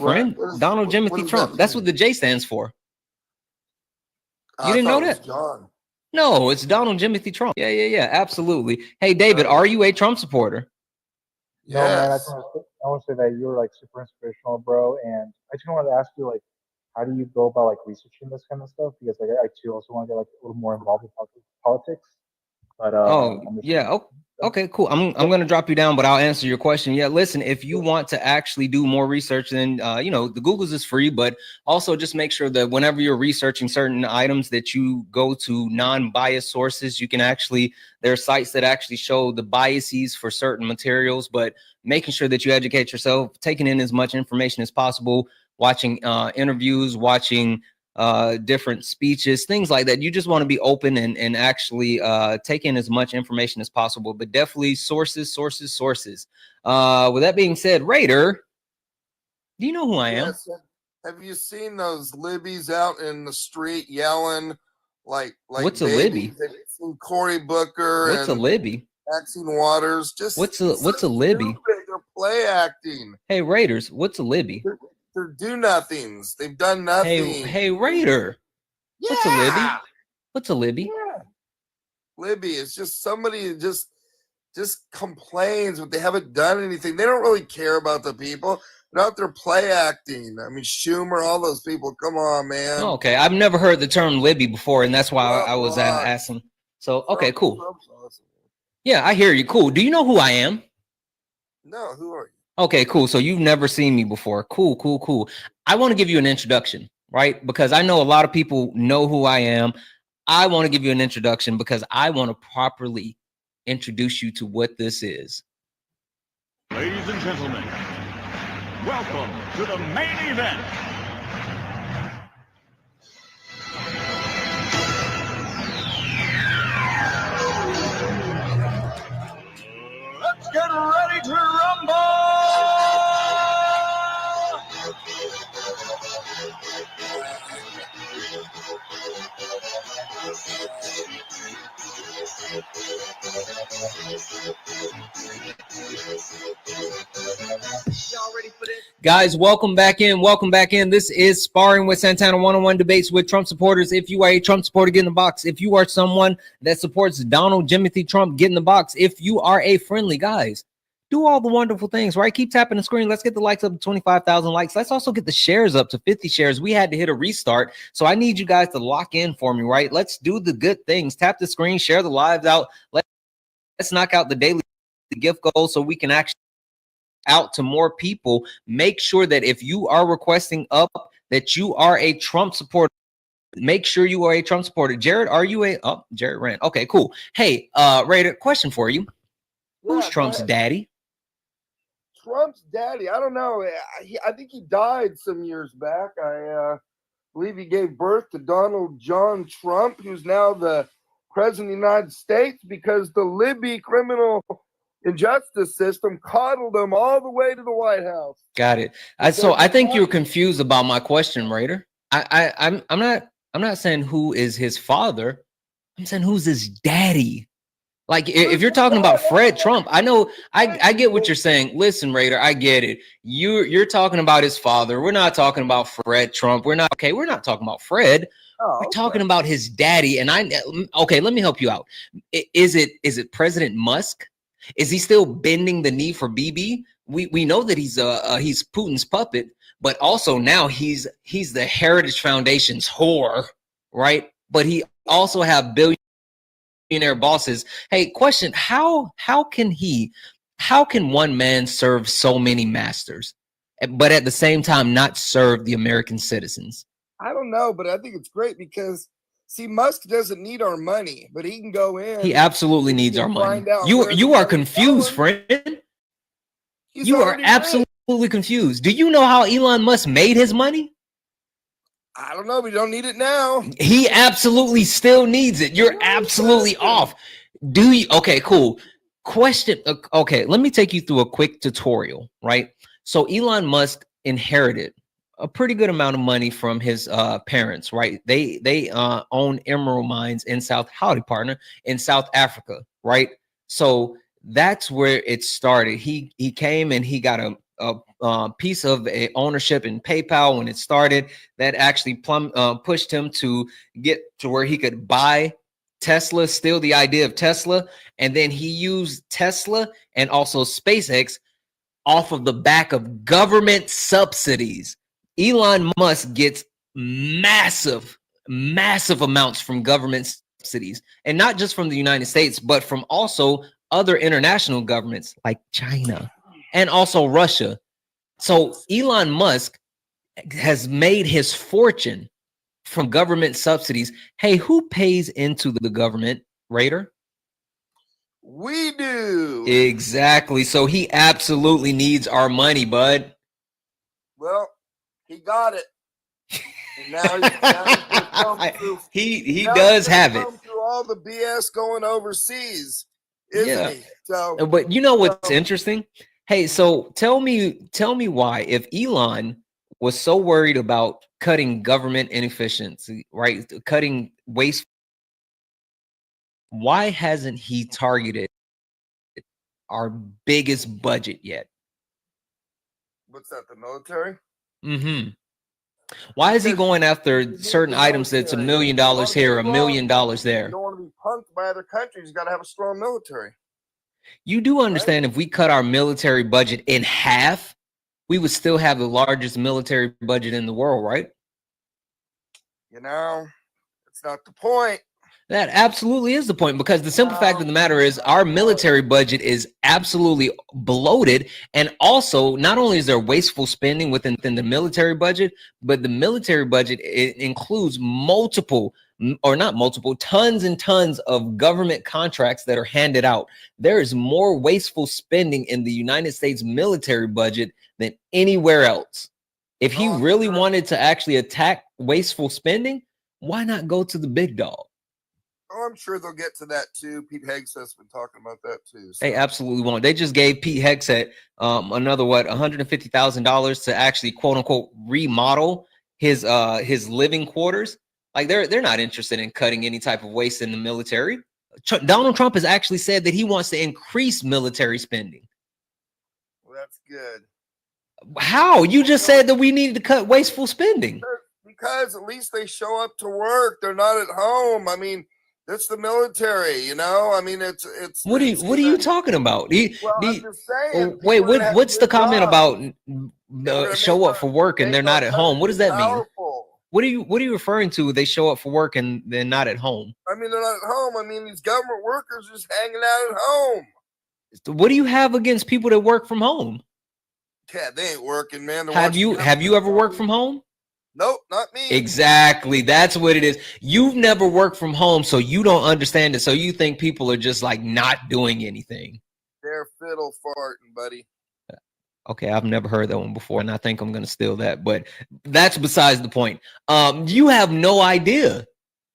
friend. Donald Jimothy Trump. That's what the J stands for. You didn't know that? John. No, it's Donald Jimothy Trump. Yeah, absolutely. Hey, David, are you a Trump supporter? No, man, I want to say that you're like super inspirational, bro. And I just wanted to ask you, like, how do you go about like researching this kind of stuff? Because like I too also want to get like a little more involved with politics. But yeah. Okay, cool. I'm gonna drop you down, but I'll answer your question. Yeah, listen, if you want to actually do more research, then the Google's is free, but also just make sure that whenever you're researching certain items that you go to non-biased sources. You can actually, there are sites that actually show the biases for certain materials, but making sure that you educate yourself, taking in as much information as possible, watching interviews, watching different speeches, things like that. You just want to be open and actually take in as much information as possible, but definitely sources. With that being said, Raider, do you know who I am? Yes. Have you seen those Libbies out in the street yelling like what's babies? A Libby? Have you seen Cory Booker? What's a Libby? Maxine Waters. Just what's a Libby? They're play acting. Hey, Raiders, what's a Libby? They're do-nothings. They've done nothing. Hey, Raider. Yeah. What's a Libby? What's a Libby? Yeah. Libby is just somebody who just complains, but they haven't done anything. They don't really care about the people. They're out there play acting. I mean, Schumer, all those people. Come on, man. Oh, okay, I've never heard the term Libby before, and that's why I was asking. So, okay, cool. Awesome. Yeah, I hear you. Cool. Do you know who I am? No, who are you? Okay, cool. So you've never seen me before. Cool. I want to give you an introduction, right? Because I know a lot of people know who I am. I want to give you an introduction because I want to properly introduce you to what this is. Ladies and gentlemen, welcome to the main event. Let's get ready to rumble! Guys, welcome back in. This is Sparring with Santana, one-on-one debates with Trump supporters. If you are a Trump supporter, get in the box. If you are someone that supports Donald Jimothy Trump, get in the box. If you are a friendly, guys, do all the wonderful things, right? Keep tapping the screen. Let's get the likes up to 25,000 likes. Let's also get the shares up to 50 shares. We had to hit a restart, so I need you guys to lock in for me, right? Let's do the good things. Tap the screen, share the lives out. Let's knock out the daily gift goal so we can actually out to more people. Make sure that if you are requesting up that you are a Trump supporter, make sure you are a Trump supporter. Jared, are you Jared ran? Okay, cool. Hey, Raider, question for you. Who's Trump's daddy? Trump's daddy? I don't know. I think he died some years back. I believe he gave birth to Donald John Trump, who's now the president of the United States, because the Libby criminal injustice system coddled him all the way to the White House. Got it. So I think you're confused about my question, Raider. I'm not saying who is his father. I'm saying who's his daddy. Like if you're talking about Fred Trump, I know I get what you're saying. Listen, Raider, I get it. You're talking about his father. We're not talking about Fred Trump. We're not talking about Fred. We're talking about his daddy. And let me help you out. Is it President Musk? Is he still bending the knee for BB? We know that he's Putin's puppet, but also now he's the Heritage Foundation's whore, right? But he also have billionaire bosses. Hey, question: How can one man serve so many masters, but at the same time not serve the American citizens? I don't know, but I think it's great because. See, Musk doesn't need our money, but he can go in. He absolutely needs our money. You are confused, friend. You are absolutely confused. Do you know how Elon Musk made his money? I don't know, but you don't need it now. He absolutely still needs it. You're absolutely off. Do you? Okay, cool. Question. Okay, let me take you through a quick tutorial, right? So Elon Musk inherited a pretty good amount of money from his parents, right? They own emerald mines in South Africa, right? So that's where it started. He came and he got piece of a ownership in PayPal when it started that actually pushed him to get to where he could buy Tesla, steal the idea of Tesla, and then he used Tesla and also SpaceX off of the back of government subsidies. Elon Musk gets massive amounts from government subsidies, and not just from the United States, but from also other international governments like China and also Russia. So Elon Musk has made his fortune from government subsidies. Hey, who pays into the government, Raider? We do. Exactly. So he absolutely needs our money, bud. Well, he got it. And now he does have it. Through all the BS going overseas, isn't he? So, but you know what's interesting? Hey, so tell me why, if Elon was so worried about cutting government inefficiency, right? Cutting waste, why hasn't he targeted our biggest budget yet? What's that, the military? Mm-hmm. Why is he going after certain items that's $1 million here, $1 million there? You don't want to be punked by other countries. You got to have a strong military. You do understand, right? If we cut our military budget in half, we would still have the largest military budget in the world, right? You know, it's not the point. That absolutely is the point, because the simple fact of the matter is our military budget is absolutely bloated. And also, not only is there wasteful spending within the military budget, but the military budget, it includes tons and tons of government contracts that are handed out. There is more wasteful spending in the United States military budget than anywhere else. If he really wanted to actually attack wasteful spending, why not go to the big dog? Oh, I'm sure they'll get to that too. Pete Hegseth's been talking about that too. So. They absolutely won't. They just gave Pete Hegseth another $150,000 to actually quote unquote remodel his living quarters. Like they're not interested in cutting any type of waste in the military. Donald Trump has actually said that he wants to increase military spending. Well, that's good. How? You just said that we needed to cut wasteful spending. Because at least they show up to work. They're not at home. I mean, it's the military, you know. I mean, it's. What are you talking about? I'm just saying. Wait, what's the comment about show up for work and they're not at home? What does that mean? What are you referring to? They show up for work and they're not at home. I mean, they're not at home. I mean, these government workers just hanging out at home. What do you have against people that work from home? Yeah, they ain't working, man. Have you ever worked from home? Nope, not me. Exactly. That's what it is. You've never worked from home, so you don't understand it. So you think people are just like not doing anything. They're fiddle farting, buddy. Okay, I've never heard that one before, and I think I'm going to steal that. But that's besides the point. You have no idea.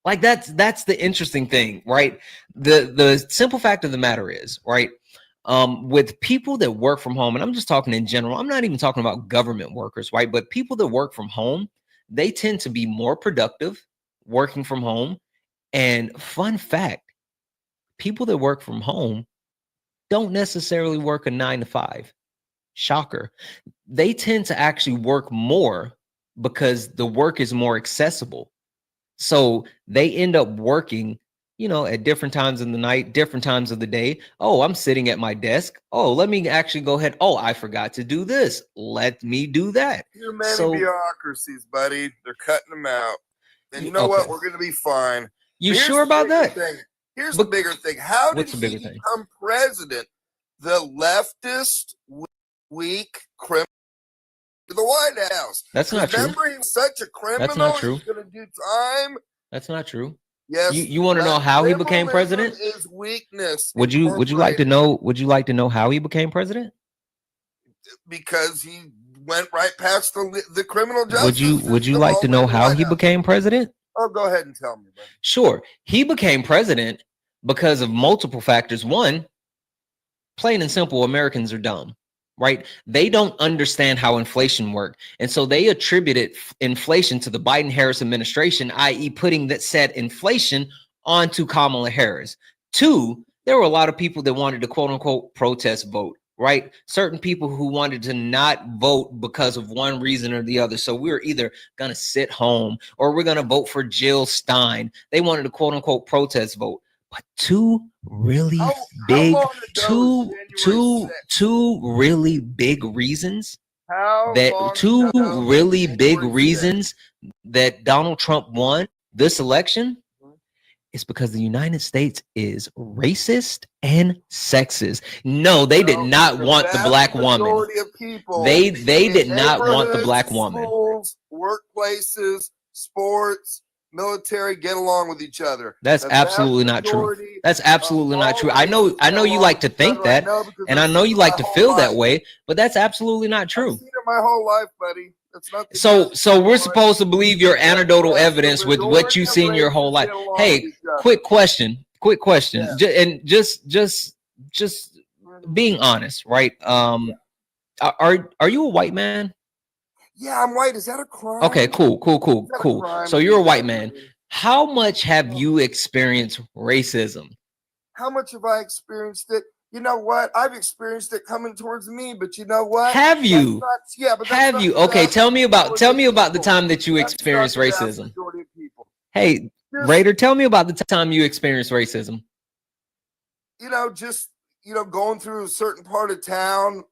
Like that's the interesting thing, right? The simple fact of the matter is, right? With people that work from home, and I'm just talking in general, I'm not even talking about government workers, right? But people that work from home, they tend to be more productive working from home. And fun fact, people that work from home don't necessarily work a 9 to 5. Shocker. They tend to actually work more because the work is more accessible. So they end up working, you know, at different times in the night, different times of the day. Oh, I'm sitting at my desk. Oh, let me actually go ahead. Oh, I forgot to do this. Let me do that. Too many bureaucracies, buddy. They're cutting them out. And you know what? We're going to be fine. You sure about that? Here's the bigger thing. How did he become president? The leftist, weak criminal to the White House. That's not true. Remember, he was such a criminal. That's not true. He's going to do time. That's not true. Yes. You want to know how he became president? Is weakness. Would you like to know? Would you like to know how he became president? Because he went right past the criminal justice. Would you like to know how he became president? Oh, go ahead and tell me, buddy. Sure. He became president because of multiple factors. One, plain and simple, Americans are dumb. Right? They don't understand how inflation works. And so they attributed inflation to the Biden-Harris administration, i.e. putting that said inflation onto Kamala Harris. Two, there were a lot of people that wanted to quote unquote protest vote. right? Certain people who wanted to not vote because of one reason or the other. So we were either going to sit home or we're going to vote for Jill Stein. They wanted to quote unquote protest vote. But two really big reasons that Donald Trump won this election is because the United States is racist and sexist. No, they did not want the black woman. They did not want the black woman. Schools, workplaces, sports, military get along with each other. That's absolutely not true. That's absolutely not true. I know you like to think that, and I know you like to feel that way, but that's absolutely not true. I've seen it my whole life, buddy. So we're supposed to believe your anecdotal evidence with what you've seen your whole life. Hey, quick question. Yeah. And just being honest, right? Are you a white man? Yeah, I'm white. Is that a crime? Okay, cool. So you're a white man. How much have you experienced racism? How much have I experienced it? You know what? I've experienced it coming towards me, but you know what? Have you? But have you? Okay, tell me about the time that you experienced racism. Hey, Raider, tell me about the time you experienced racism. Going through a certain part of town,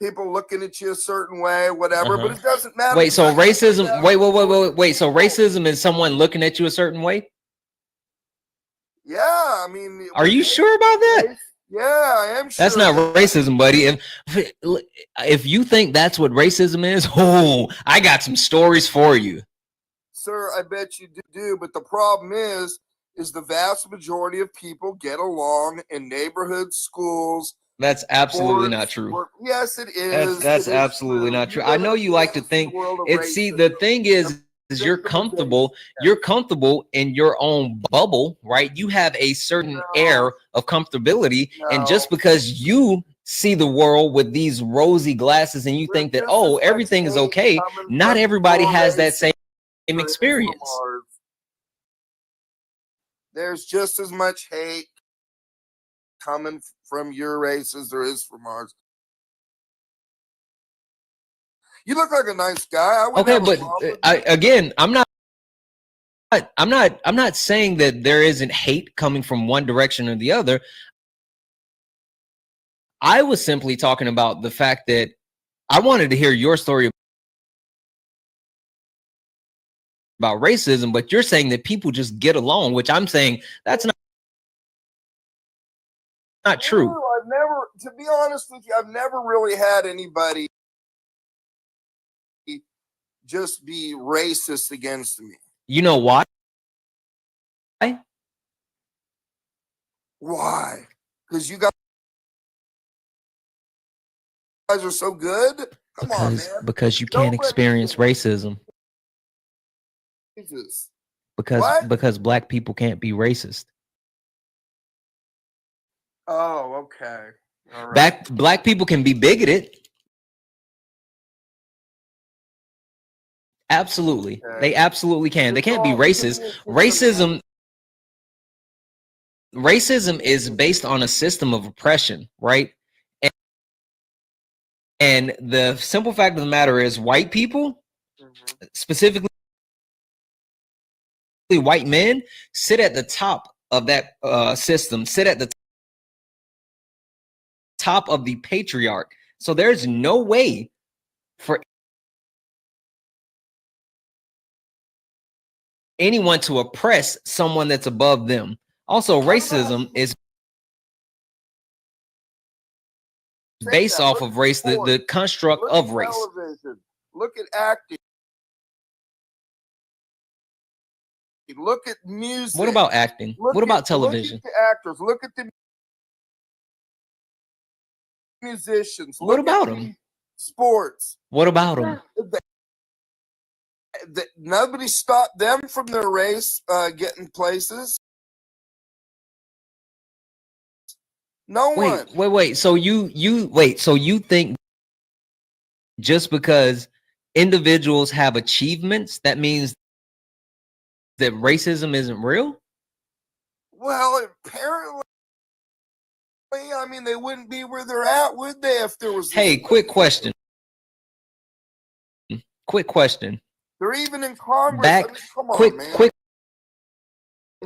people looking at you a certain way, whatever, but it doesn't matter. Wait, so racism, wait, so racism is someone looking at you a certain way? Yeah, I mean. Are you sure about that? Yeah, I am sure. That's not racism, buddy. If you think that's what racism is, I got some stories for you. Sir, I bet you do, but the problem is the vast majority of people get along in neighborhoods, schools. That's absolutely not true. Yes, it is. That's absolutely not true. I know you like to think the thing is you're comfortable in your own bubble, right? You have a certain air of comfortability, and just because you see the world with these rosy glasses and you think that everything is okay, not everybody has that same experience. There's just as much hate coming from your race as there is from ours. You look like a nice guy. Okay, but I'm not saying that there isn't hate coming from one direction or the other. I was simply talking about the fact that I wanted to hear your story about racism, but you're saying that people just get along, which I'm saying that's not true. To be honest with you, I've never really had anybody just be racist against me. You know why? Why? Because you guys are so good? Come on, man. Because you can't experience racism. Jesus. Because black people can't be racist. Oh, okay. All right. Black people can be bigoted. Absolutely. Okay. They absolutely can. They can't be racist. Racism is based on a system of oppression, right? And the simple fact of the matter is white people, specifically white men, sit at the top of that system, sit at the top of the patriarch. So there's no way for anyone to oppress someone that's above them. Also, racism is based off of race, the construct of race. Television. Look at acting. Look at music. What about acting? What about television? Look at the actors. Look at the musicians. What about them? Sports. What about them? Nobody stopped them from their race getting places. No one. Wait. So you think just because individuals have achievements, that means that racism isn't real? Well, apparently I mean, they wouldn't be where they're at, would they? If there was. Hey, quick question. Quick question. They're even in Congress. Back, I mean, come on, man. quick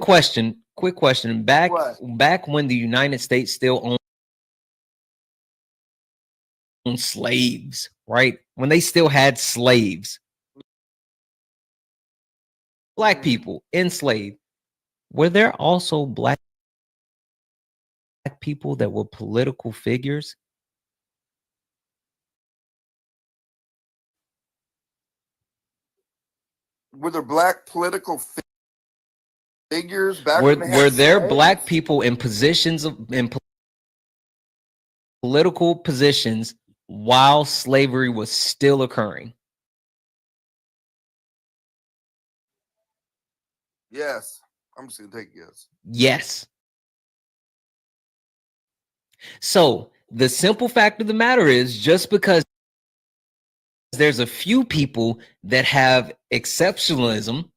question. Quick question. Back when the United States still owned slaves, right? When they still had slaves, black people enslaved, were there also black people that were political figures? Were there black political figures back Were when they had there slaves? black people in positions of political positions while slavery was still occurring? Yes. I'm just gonna take a guess. Yes. So the simple fact of the matter is, just because there's a few people that have exceptionalism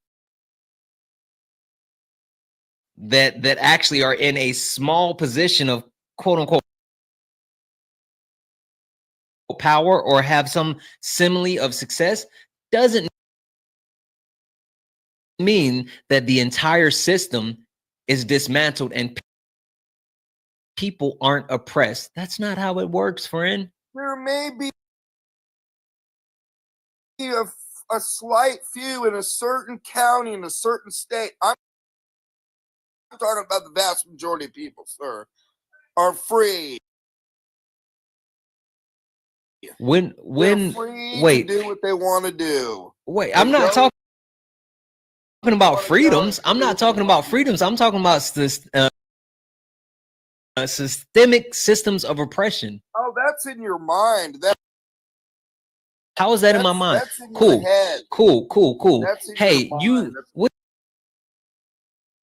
that actually are in a small position of quote unquote power or have some simile of success, doesn't mean that the entire system is dismantled and people aren't oppressed. That's not how it works, friend. There may be a slight few in a certain county in a certain state. I'm talking about the vast majority of people, sir, are free. When They're free wait, to do what they want to do. wait, I'm not talking about freedoms. I'm not talking about freedoms. I'm talking about this systemic systems of oppression. Oh, that's in your mind. How is that in my mind? That's in Cool. your head. Cool. That's in Hey, your mind. what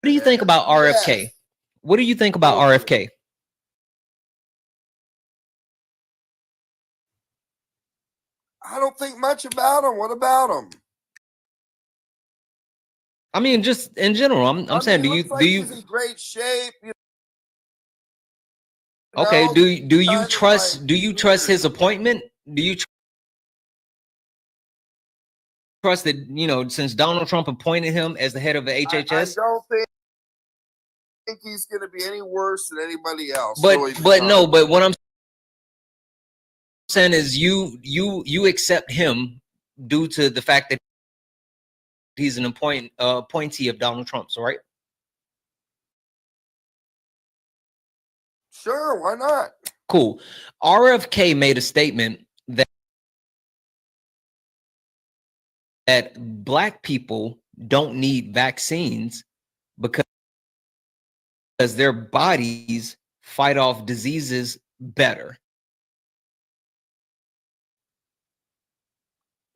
do you think about RFK? Yes. What do you think about RFK? I don't think much about him. What about him? I mean, just in general, I'm saying, do you he's in great shape? Okay, do you trust his appointment? Do you trust that, since Donald Trump appointed him as the head of the HHS? I don't think he's going to be any worse than anybody else. But what I'm saying is you accept him due to the fact that he's an appointee of Donald Trump's, right? Sure, why not? Cool. RFK made a statement that black people don't need vaccines because their bodies fight off diseases better.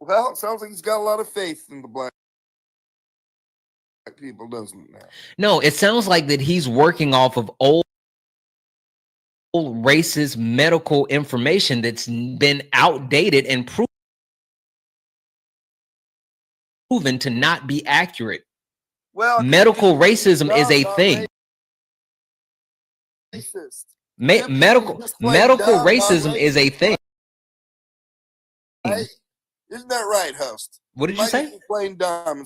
Well, it sounds like he's got a lot of faith in the black people, doesn't it? No, it sounds like that he's working off of old racist medical information that's been outdated and proven to not be accurate. Well, medical racism is a thing. Medical racism is a thing. Right? Isn't that right, host? What did you say? Plain dumb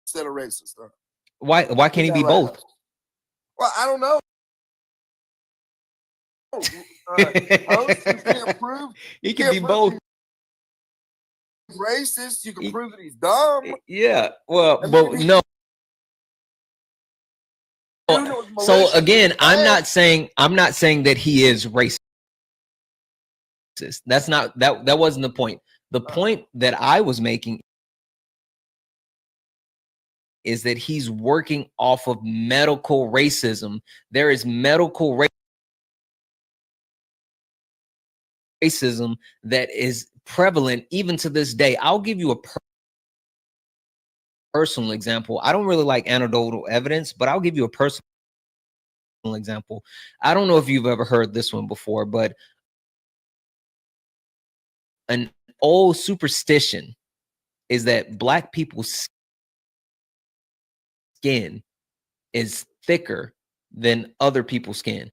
instead of racist. Huh? Why can't he be both? Host? Well, I don't know. Host, you can't prove he can be both. Racist, you can prove that he's dumb. Yeah, well, but no. So again, I'm not saying that he is racist. That's not that wasn't the point. The point that I was making is that he's working off of medical racism. There is medical racism that is prevalent even to this day. I'll give you a personal example. I don't really like anecdotal evidence, but I'll give you a personal example. I don't know if you've ever heard this one before, but an old superstition is that black people's skin is thicker than other people's skin.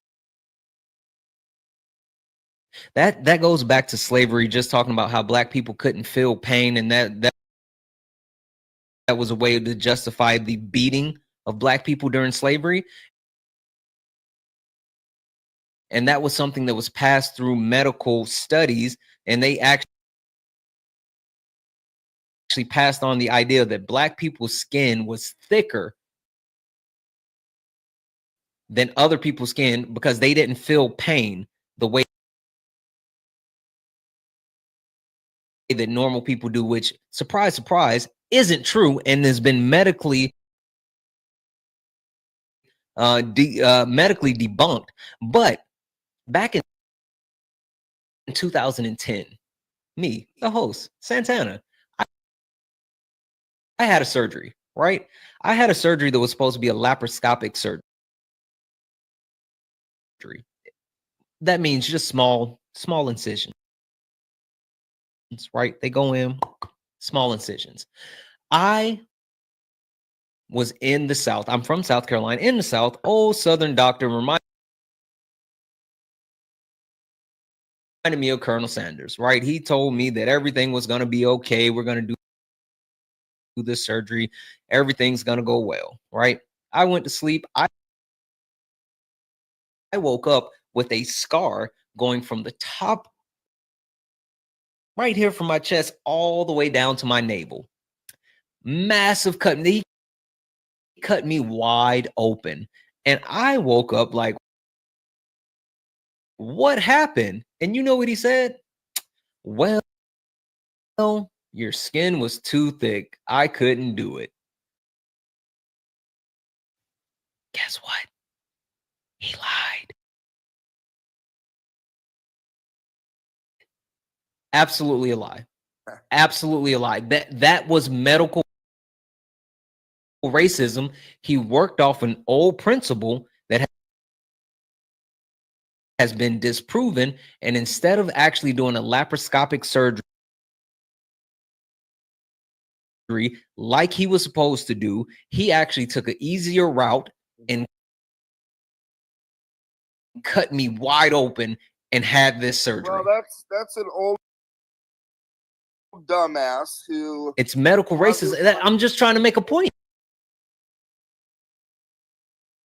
That goes back to slavery, just talking about how black people couldn't feel pain, and that was a way to justify the beating of black people during slavery. And that was something that was passed through medical studies, and they actually passed on the idea that black people's skin was thicker than other people's skin because they didn't feel pain the way that normal people do, which, surprise, surprise, isn't true and has been medically medically debunked. But back in 2010, me, the host, Santana, I had a surgery, right? I had a surgery that was supposed to be a laparoscopic surgery. That means just small incisions, right? They go in, small incisions. I was in the South. I'm from South Carolina, in the South. Old Southern doctor reminded me of Colonel Sanders, right? He told me that everything was going to be okay. We're going to do this surgery. Everything's going to go well, right? I went to sleep. I woke up with a scar going from the top right here from my chest all the way down to my navel. Massive cut. He cut me wide open. And I woke up like, what happened? And you know what he said? Well, your skin was too thick. I couldn't do it. Guess what? He lied. Absolutely a lie. Absolutely a lie. That was medical racism. He worked off an old principle that has been disproven, and instead of actually doing a laparoscopic surgery like he was supposed to do, he actually took an easier route and cut me wide open and had this surgery. Well, that's an old dumbass who. It's medical racism. I'm just trying to make a point.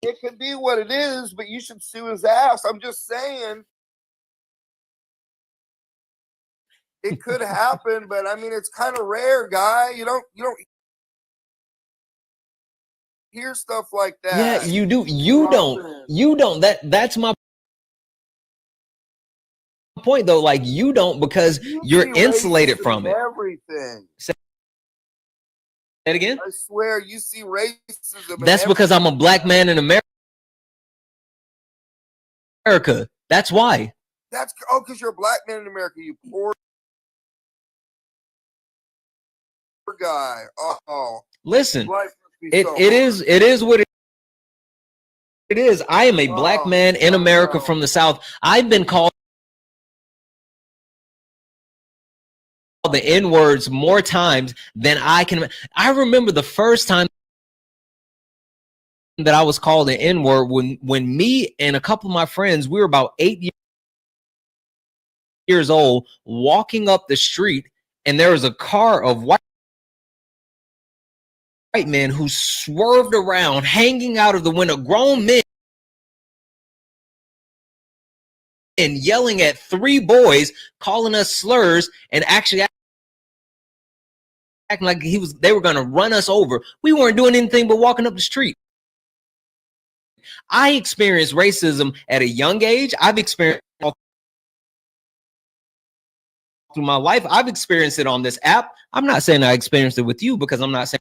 It could be what it is, but you should sue his ass. I'm just saying. It could happen, but I mean, it's kind of rare, guy. You don't hear stuff like that. Yeah, you do. You don't. That's my point, though. Like, you don't, because you're insulated from it. Everything. Say it again. I swear, you see racism. That's because I'm a black man in America. That's why. That's because you're a black man in America. You poor guy. Oh, listen. It is what it is. I am a black man in America from the South. I've been called the N-words more times than I can. I remember the first time that I was called the N-word when me and a couple of my friends, we were about 8 years old, walking up the street, and there was a car of white men who swerved around, hanging out of the window, grown men, and yelling at 3 boys, calling us slurs, and actually acting like they were going to run us over. We weren't doing anything but walking up the street. I experienced racism at a young age. I've experienced it all through my life. I've experienced it on this app. I'm not saying I experienced it with you, because I'm not saying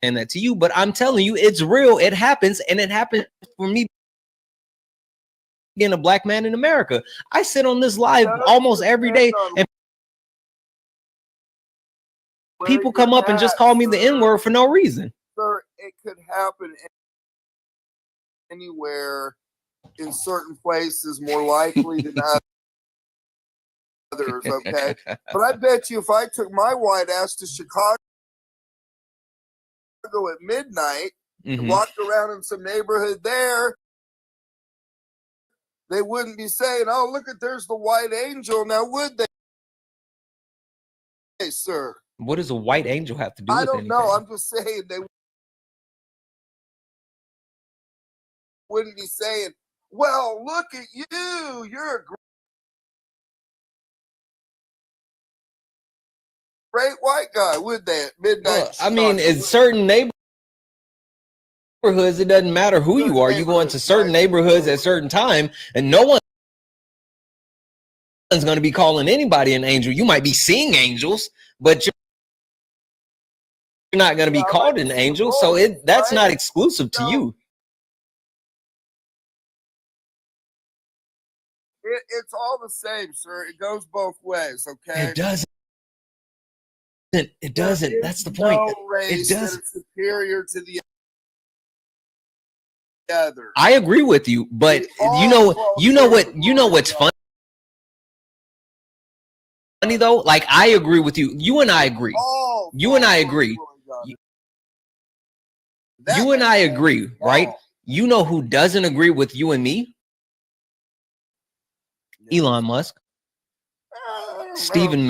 that to you, but I'm telling you, it's real. It happens, and it happened for me being a black man in America. I sit on this live almost every day, and people come up and just call me the N-word for no reason. Sir, it could happen anywhere, in certain places more likely than others, okay? But I bet you if I took my white ass to Chicago at midnight, Mhm. walked around in some neighborhood there, they wouldn't be saying, "Oh, look at there's the white angel." Now, would they? Hey, sir. What does a white angel have to do I with don't anything? know. I'm just saying they wouldn't be saying, "Well, look at you. You're a great white guy," would they? At midnight. Well, I mean, in certain neighborhoods, it doesn't matter who you are. You go into certain neighborhoods at certain time, and no one's going to be calling anybody an angel. You might be seeing angels, but you're not going to be called an angel. So that's not exclusive to you. It's all the same, sir. It goes both ways, okay? It doesn't. It doesn't. That's the point. No race that is superior to the other. I agree with you, but you know what's funny though? Like, I agree with you. You and I agree. You and I agree. You and I agree, right? You know who doesn't agree with you and me? Elon Musk. Stephen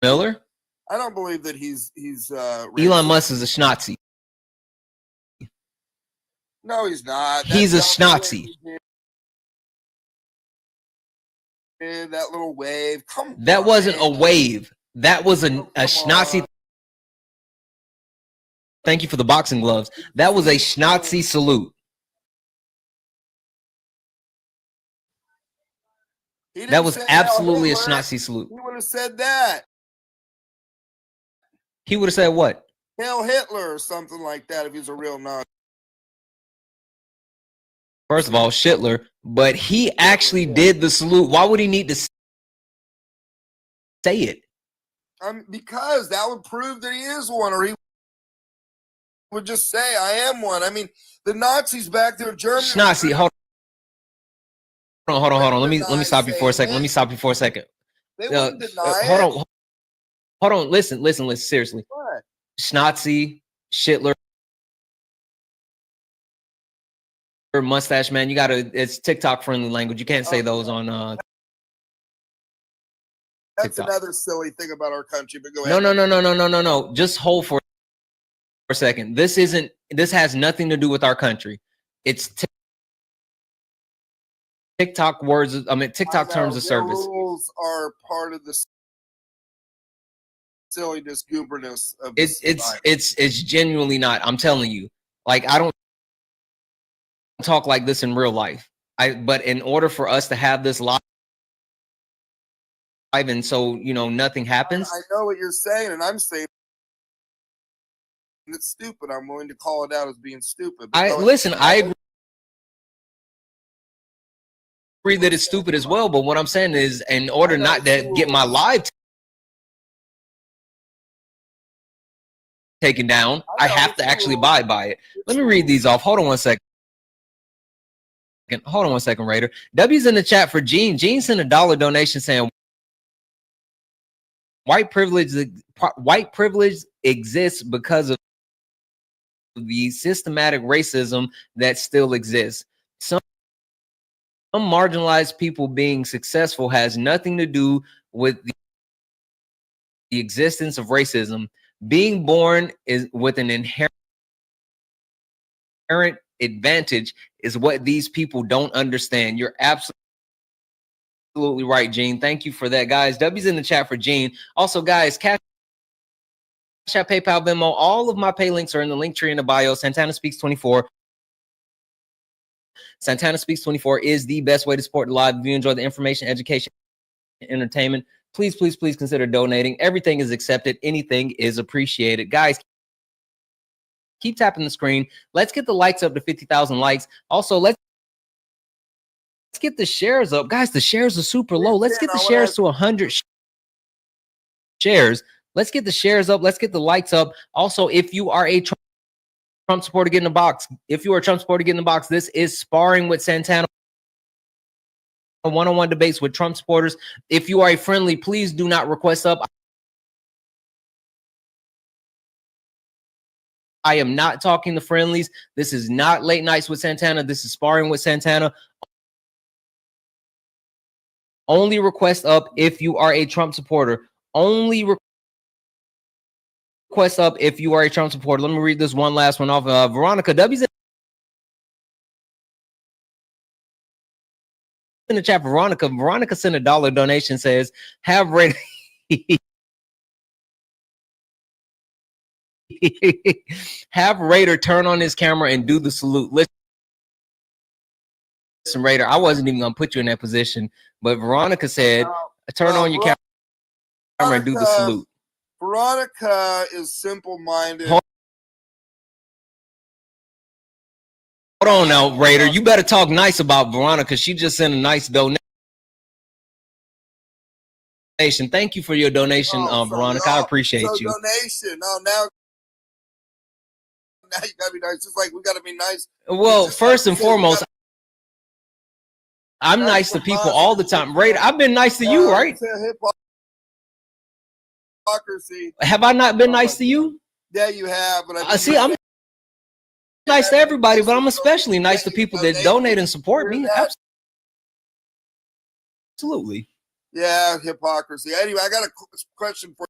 Miller. I don't believe that he's Elon Musk is a schnazi. No, he's not. He's a schnazi. That little wave. Come that on, wasn't man. a wave. That was a schnazi. Thank you for the boxing gloves. That was a schnazi salute. That was absolutely a schnazi salute. He would have said that. He would have said what? Hail Hitler or something like that if he's a real Nazi. First of all, Shitler, but he actually did the salute. Why would he need to say it? Because that would prove that he is one, or he would just say, "I am one." I mean, the Nazis back there in Germany. Schnazi, hold on. Let me stop you for a second. They wouldn't deny hold on. Listen. Seriously. What? Schnazi, Shitler, mustache man. You gotta. It's TikTok friendly language. You can't say those on. That's TikTok. Another silly thing about our country. But go ahead. No. Just hold for a second. This has nothing to do with our country. It's TikTok words. I mean, TikTok terms of service. Rules are part of the silliness, gooberness of it's genuinely not. I'm telling you. Like, I don't talk like this in real life. But in order for us to have this live, and so nothing happens. I know what you're saying, and I'm saying it's stupid. I'm willing to call it out as being stupid. I agree that it's stupid as well. But what I'm saying is, in order not to get my live taken down, I have to actually abide by it. Let me read these off. Hold on one second, Raider. W's in the chat for Gene. Gene sent a $1 donation saying white privilege exists because of the systematic racism that still exists. Some marginalized people being successful has nothing to do with the existence of racism. Being born is with an inherent advantage is what these people don't understand. You're absolutely right, Gene. Thank you for that, guys. W's in the chat for Gene. Also, guys, Cash App, PayPal, Venmo, all of my pay links are in the link tree in the bio. Santana Speaks 24. Santana Speaks 24 is the best way to support the live. If you enjoy the information, education, entertainment, please consider donating. Everything is accepted. Anything is appreciated. Guys, keep tapping the screen. Let's get the likes up to 50,000 likes. Also, let's get the shares up. Guys, the shares are super low. Let's get the shares to 100 shares. Let's get the shares up. Let's get the likes up. Also, if you are a Trump supporter, get in the box. If you are a Trump supporter, get in the box. This is Sparring with Santana. One-on-one debates with Trump supporters. If you are a friendly, please do not request up. I am not talking to friendlies. This is not late nights with Santana. This is sparring with Santana. Only request up if you are a Trump supporter. Only request up if you are a Trump supporter. Let me read this one last one off. Veronica W's in the chat. Veronica sent a $1 donation. Says have Raider have Raider turn on his camera and do the salute. Listen, Raider, I wasn't even gonna put you in that position, but Veronica said turn on your camera and do the salute. Veronica is simple-minded. Hold on now, Raider. You better talk nice about Veronica. She just sent a nice donation. Thank you for your donation, Veronica. I appreciate you. Donation. Now you gotta be nice. Just like we gotta be nice. Well, first and foremost, I'm nice to people all the time. Raider, I've been nice to you, right? Hypocrisy. Have I not been nice to you? Yeah, you have. But see, I'm nice to everybody, but I'm especially nice to people that donate and support me. Absolutely. Yeah, hypocrisy. Anyway, I got a question for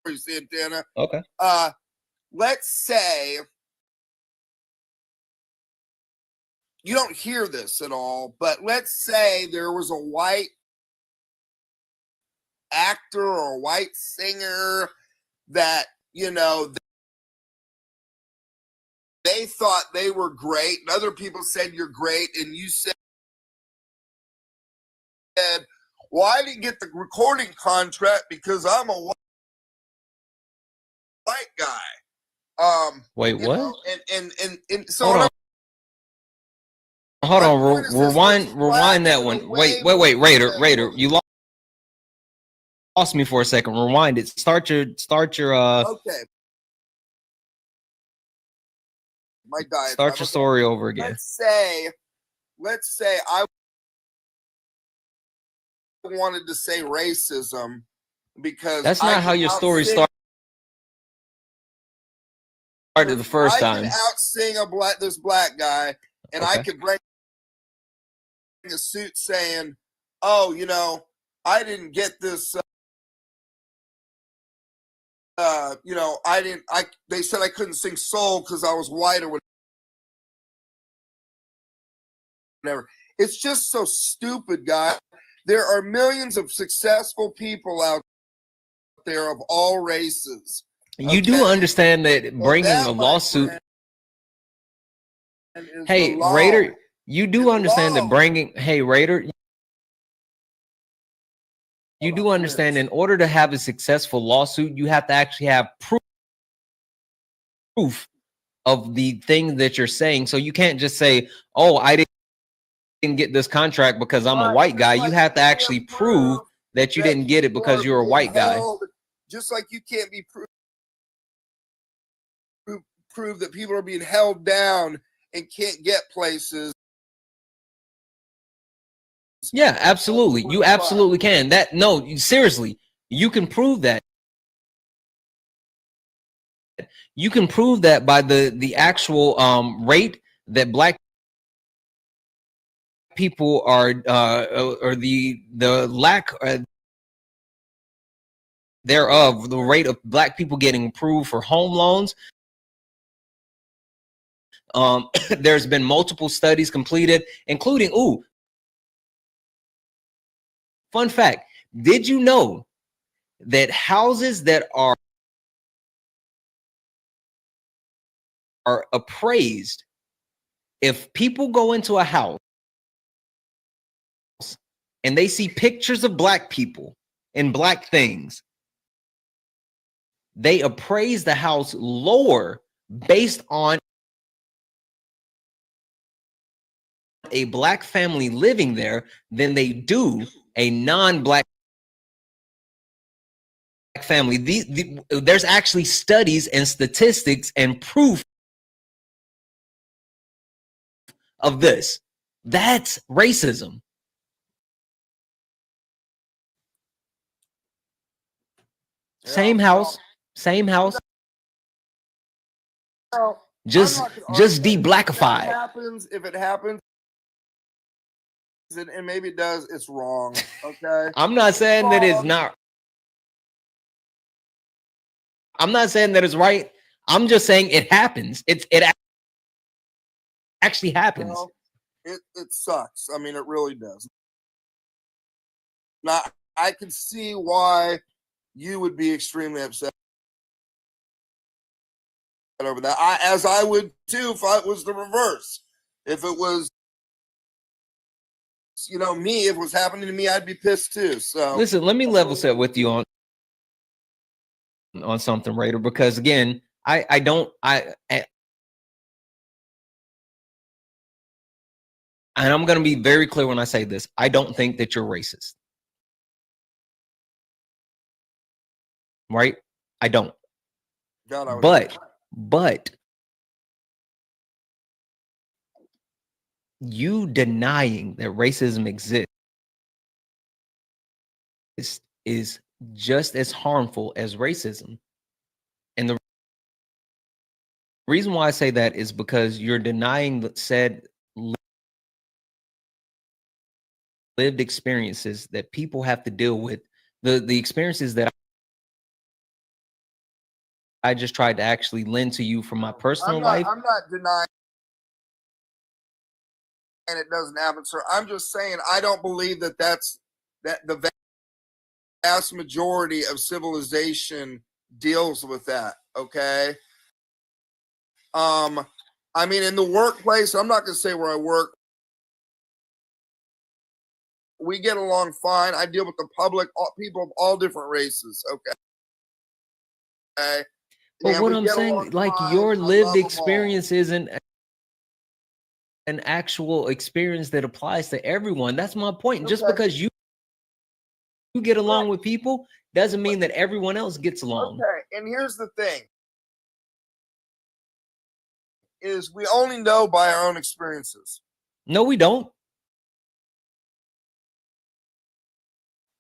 you, Santana. Okay. Let's say you don't hear this at all, but let's say there was a white actor or a white singer that, you know, they thought they were great, and other people said you're great, and you said, well, I didn't get the recording contract because I'm a white guy. Wait, what? Know, and so hold on, rewind that one. Wait, Raider, you lost me for a second. Rewind it. Start your okay. My diet. Start your story over again. Let's say I wanted to say racism because that's not how your story started the first time. I could out-sing this black guy, and I could bring a suit saying, "Oh, you know, I didn't get this. You know, they said I couldn't sing soul because I was white or whatever." It's just so stupid, guy. There are millions of successful people out there of all races. You do understand that bringing a lawsuit. Hey, Raider, you do understand that bringing. Hey, Raider, you do understand in order to have a successful lawsuit, you have to actually have proof of the thing that you're saying. So you can't just say, "Oh, I didn't get this contract because I'm a white guy." You have to actually prove that you didn't get it because you're a white guy. Just like you can't be prove that people are being held down and can't get places. Yeah, absolutely. You absolutely can. Seriously, you can prove that. You can prove that by the actual rate that black people are or the lack thereof, the rate of black people getting approved for home loans. There's been multiple studies completed, including fun fact, did you know that houses that are appraised, if people go into a house and they see pictures of black people and black things, they appraise the house lower based on a black family living there than they do a non-black family. There's actually studies and statistics and proof of this. That's racism. Yeah, Same house, Same house. Now, Just I'm not gonna argue that. If de-blackified. if it happens, and maybe it does, it's wrong. Okay. I'm not saying that it's not. I'm not saying that it's right. I'm just saying it happens. It actually happens. Well, it sucks. I mean, it really does. Now, I can see why you would be extremely upset over that. As I would too if it was the reverse. If it was, me, if it was happening to me, I'd be pissed too. So listen, let me level set with you on something, Raider, because again, and I'm going to be very clear when I say this. I don't think that you're racist. Right? I don't. God, But you denying that racism exists is just as harmful as racism. And the reason why I say that is because you're denying the said lived experiences that people have to deal with, the experiences that I just tried to actually lend to you from my personal life. I'm not denying it doesn't happen, sir. I'm just saying I don't believe that the vast majority of civilization deals with that. Okay. I mean, in the workplace, I'm not going to say where I work. We get along fine. I deal with the public, people of all different races. Okay. But what I'm saying, like your lived experience isn't an actual experience that applies to everyone. That's my point. Just because you get along with people doesn't mean that everyone else gets along. Okay. And here's the thing. Is we only know by our own experiences. No, we don't.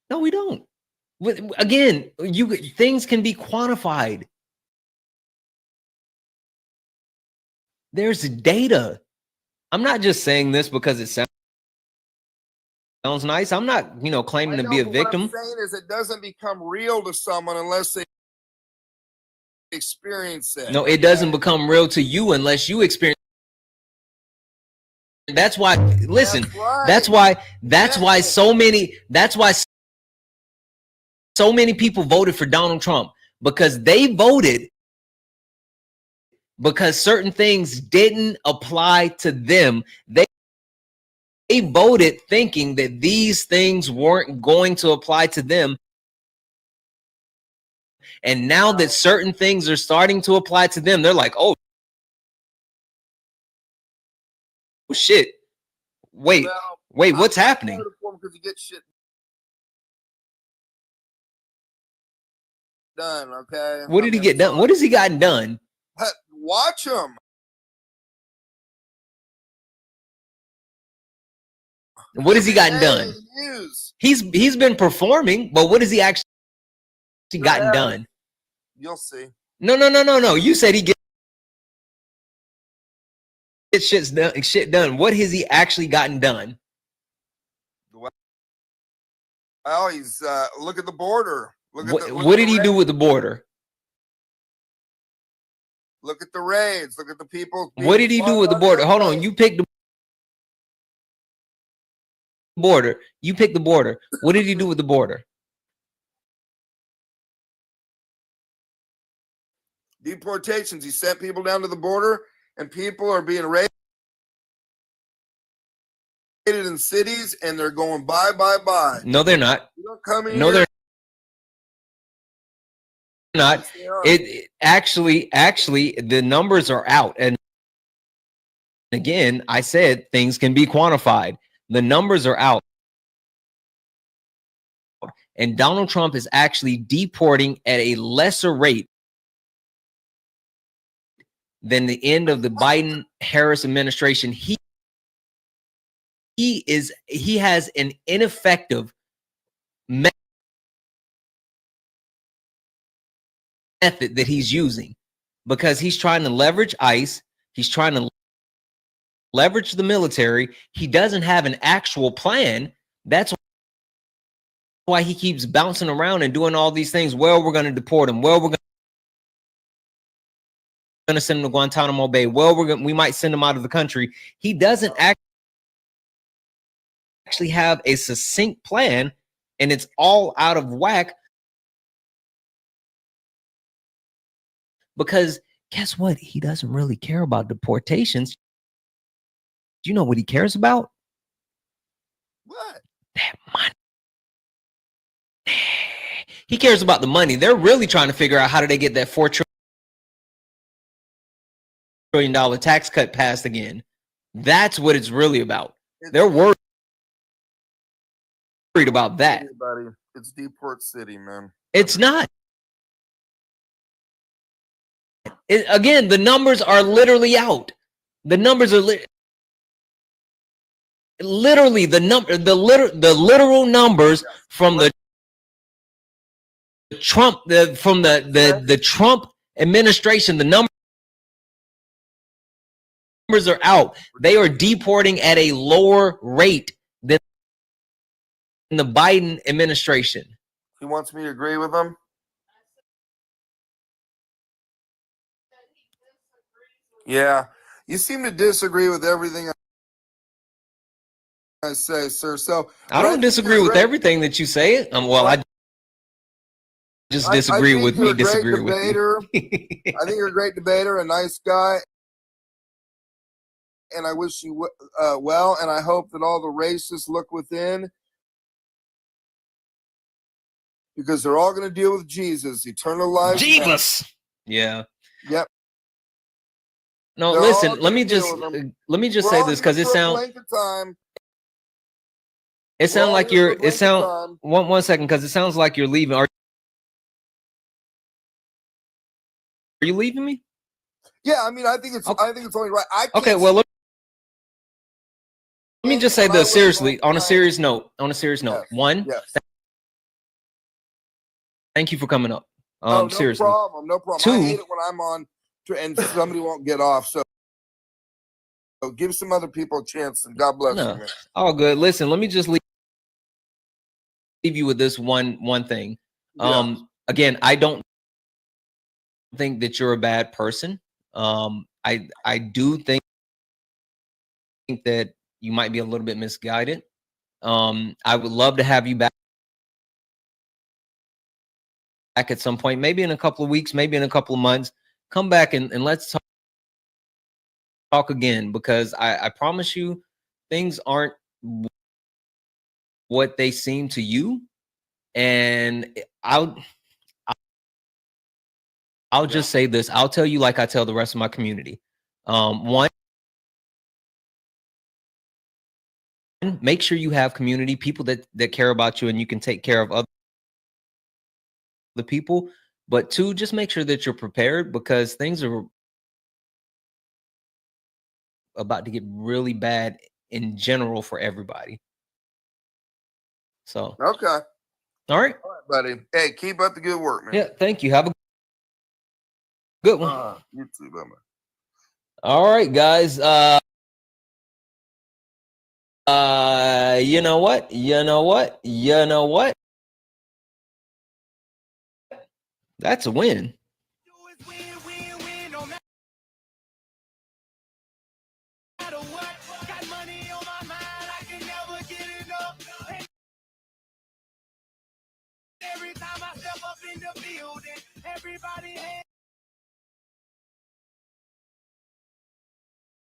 No, we don't. Again, things can be quantified. There's data. I'm not just saying this because it sounds nice. I'm not, claiming to be a victim. What I'm saying is it doesn't become real to someone unless they experience it. No, it doesn't become real to you unless you experience. That's why, listen, that's why so many people voted for Donald Trump, because they voted because certain things didn't apply to them. They voted thinking that these things weren't going to apply to them. And now that certain things are starting to apply to them, they're like, oh shit. Wait, what's happening? Because you get shit done, okay? What did he get done? What has he gotten done? Watch him. What has he gotten done? He's been performing, but what has he actually gotten done? You'll see. No. You said he gets shit done. What has he actually gotten done? Well, he's look at the border. What did he do with the border? Look at the raids. Look at the people. What did he do with the border? Hold on. You picked the border. What did he do with the border? Deportations. He sent people down to the border, and people are being raided in cities, and they're going bye. No, they're not. You don't come in. No, they're not. It actually the numbers are out, and again, I said things can be quantified. The numbers are out, and Donald Trump is actually deporting at a lesser rate than the end of the Biden-Harris administration. He has an ineffective method that he's using, because he's trying to leverage ICE. He's trying to leverage the military. He doesn't have an actual plan. That's why he keeps bouncing around and doing all these things. Well, we're going to deport him. Well, we're going to send him to Guantanamo Bay. Well, we might send him out of the country. He doesn't actually have a succinct plan, and it's all out of whack. Because guess what? He doesn't really care about deportations. Do you know what he cares about? What? That money. He cares about the money. They're really trying to figure out how do they get that $4 trillion tax cut passed again. That's what it's really about. They're worried about that. Buddy, it's Deport City, man. It's not. Again, the numbers are literally out. The numbers are literally the literal numbers from the Trump the Trump administration. The numbers are out. They are deporting at a lower rate than the Biden administration. He wants me to agree with him. Yeah, you seem to disagree with everything I say, sir. So I don't disagree with everything that you say. Well, I just disagree with me. Disagree with you. I think you're a great debater, a nice guy, and I wish you well. And I hope that all the racists look within, because they're all going to deal with Jesus, eternal life. Jesus. Yeah. Yep. No, listen. Let me just say this, because it sounds like you're. It sounds one second, because it sounds like you're leaving. Are you leaving me? Yeah, I mean, I think it's only right. Okay, well, let me just say this seriously. On a serious note. One. Yes. Thank you for coming up. No Seriously. No problem. Two, I hate it when I'm on and somebody won't get off. So give some other people a chance, and God bless you, man. All good. Listen, let me just leave you with this one thing. Yeah. Again, I don't think that you're a bad person. I do think that you might be a little bit misguided. I would love to have you back at some point, maybe in a couple of weeks, maybe in a couple of months. Come back and let's talk again, because I promise you things aren't what they seem to you. And I'll just say this. I'll tell you like I tell the rest of my community. One, make sure you have community, people that care about you and you can take care of other people. But two, just make sure that you're prepared, because things are about to get really bad in general for everybody. So okay. All right, buddy. Hey, keep up the good work, man. Yeah, thank you. Have a good one. You too, bye. All right, guys. You know what? That's a win. Every time I step up in the building, everybody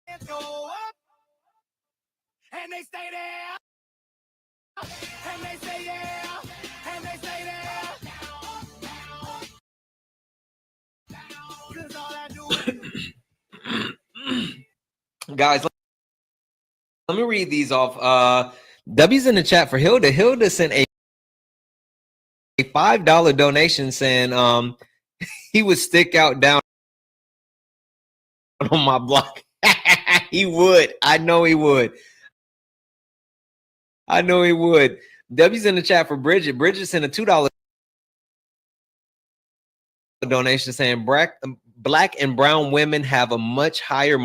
hands go up, and they stay there, and they say yeah, and they stay there. Cause all I do Guys, let me read these off. W's in the chat for Hilda. Hilda sent a $5 donation saying he would stick out down on my block. He would. I know he would. W's in the chat for Bridget. Bridget sent a $2 donation saying black and brown women have a much higher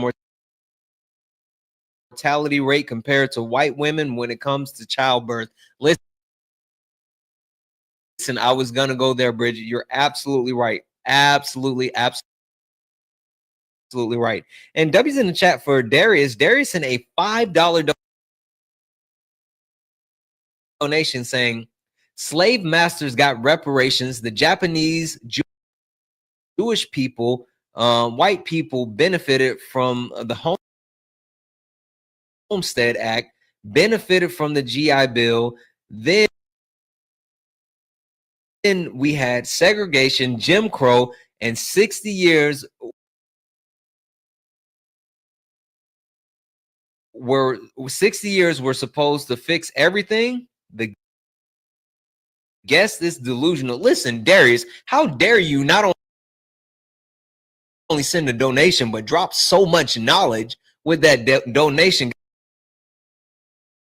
mortality rate compared to white women when it comes to childbirth. Listen, I was gonna go there, Bridget. You're absolutely right. Absolutely right. And W's in the chat for Darius. Darius in a $5 donation saying slave masters got reparations. The Japanese, Jewish people, white people benefited from the Homestead Act, benefited from the GI Bill. Then we had segregation, Jim Crow, and 60 years were supposed to fix everything. The guest is delusional. Listen, Darius, how dare you not only send a donation but drop so much knowledge with that donation?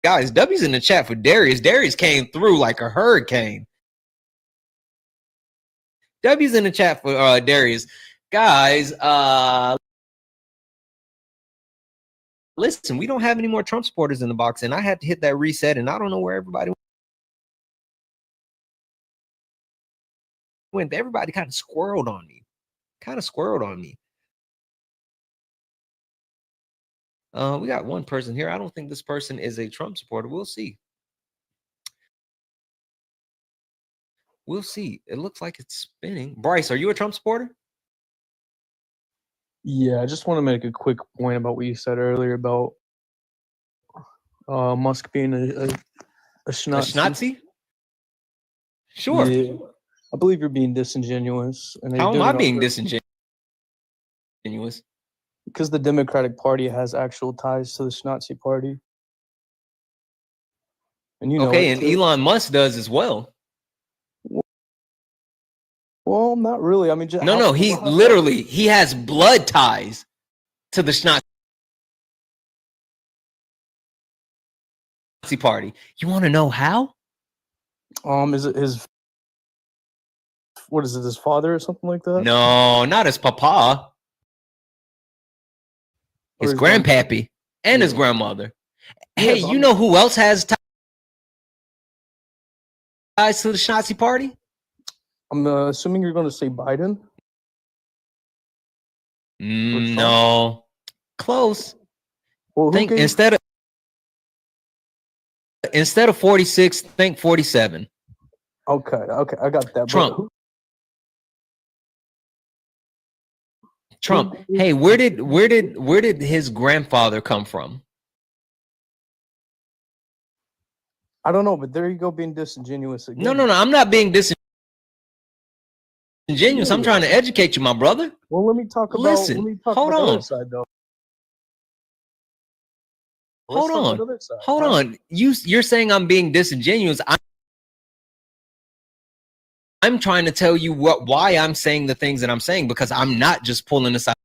Guys, W's in the chat for Darius. Darius came through like a hurricane. W's in the chat for Darius. Guys, listen, we don't have any more Trump supporters in the box, and I had to hit that reset, and I don't know where everybody went. Everybody kind of squirreled on me. We got one person here. I don't think this person is a Trump supporter. We'll see. It looks like it's spinning. Bryce, are you a Trump supporter? Yeah, I just want to make a quick point about what you said earlier about Musk being a schnazi. A schnazi? Sure. Yeah, I believe you're being disingenuous. And how am I being disingenuous? Because the Democratic Party has actual ties to the Schnazi Party. And you know, okay, and Elon Musk does as well. Well, not really. I mean, just no, he literally he has blood ties to the Schnazi Party. You want to know how? Is it his? What is it? His father or something like that? No, not his papa. His grandpappy and his grandmother. Hey, you know who else has ties to the Schnazi Party? I'm assuming you're going to say Biden. No, close. Well, think instead of 46, think 47. Okay, I got that. Trump. Hey, where did his grandfather come from? I don't know, but there you go, being disingenuous again. No, I'm not being disingenuous. I'm trying to educate you, my brother. Well, let me talk about. Listen, hold on. The other side, though. Hold on. You're saying I'm being disingenuous. I'm trying to tell you why I'm saying the things that I'm saying, because I'm not just pulling this out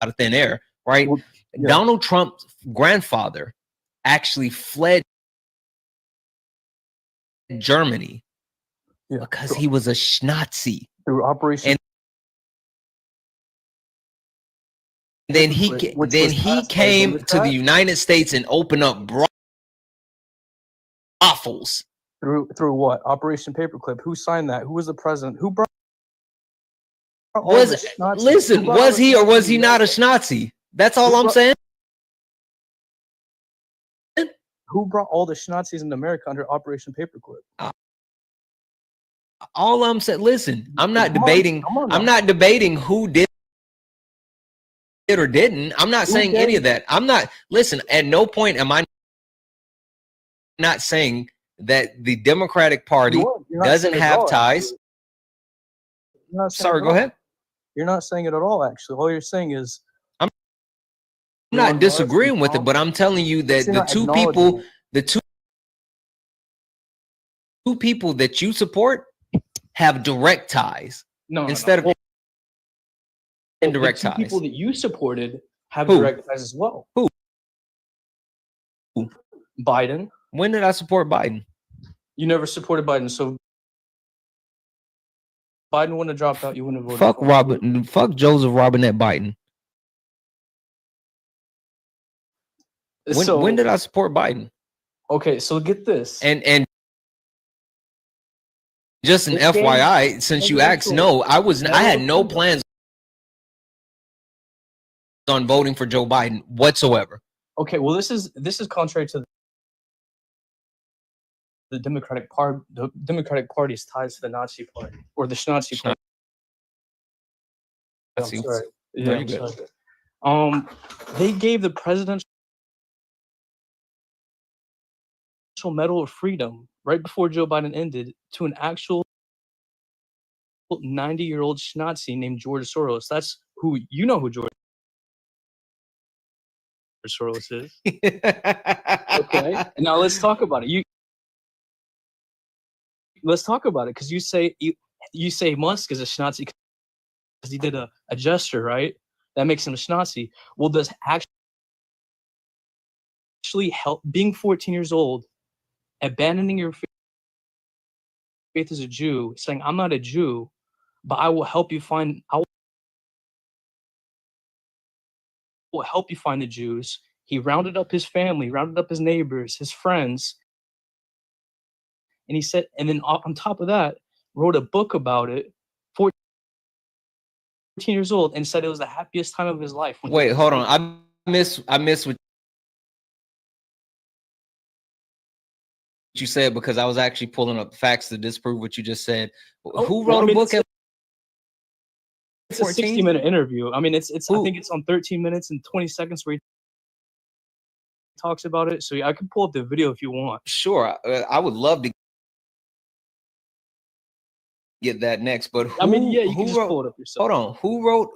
of thin air, right? Well, yeah. Donald Trump's grandfather actually fled Germany because he was a Schnazi. Through Operation. And then he came to the United States and opened up brothels. Through what? Operation Paperclip. Who signed that? Who was the president? Who brought? Was he or was he not a Schnazi? That's all I'm saying. Who brought all the Schnazis into America under Operation Paperclip? All I'm saying, listen, I'm not debating. I'm not debating who did it or didn't. I'm not saying any of that. I'm not. Listen, at no point am I not saying that the Democratic Party doesn't have ties. Sorry, go ahead. You're not saying it at all, actually. All you're saying is I'm not disagreeing with it, but I'm telling you that the two people that you support have direct ties. Instead of indirect ties. People that you supported have direct ties as well. Who? Biden. When did I support Biden? You never supported Biden, so Biden wouldn't have dropped out, you wouldn't have voted Fuck for him. Robert. Fuck Joseph Robinette Biden. When did I support Biden? Okay, so get this. And just an This game- FYI, since you asked, no, I had no plans on voting for Joe Biden whatsoever. Okay, well, this is contrary to the Democratic Party. The Democratic Party's ties to the Nazi Party or the Nazi Party. I'm Nazi. sorry. No, Yeah, you're I'm good. sorry. They gave the Presidential Medal of Freedom right before Joe Biden ended to an actual 90-year-old Nazi named George Soros. That's who you know who George Soros is. Okay, now let's talk about it. Let's talk about it because you say Musk is a Nazi because he did a gesture, right? That makes him a Nazi. Well, does actually help being 14 years old, abandoning your faith as a Jew, saying I'm not a Jew, but I will help you find the Jews. He rounded up his family, rounded up his neighbors, his friends, and he said, and then on top of that, wrote a book about it. 14 years old, and said it was the happiest time of his life. Wait, hold on. I miss what you said because I was actually pulling up facts to disprove what you just said. Who wrote a book at It's a 60-minute interview. I mean, it's I think it's on 13 minutes and 20 seconds where he talks about it. So yeah, I can pull up the video if you want. Sure, I would love to get that next. But who, I mean, yeah, you can just wrote, pull it up yourself. Hold on,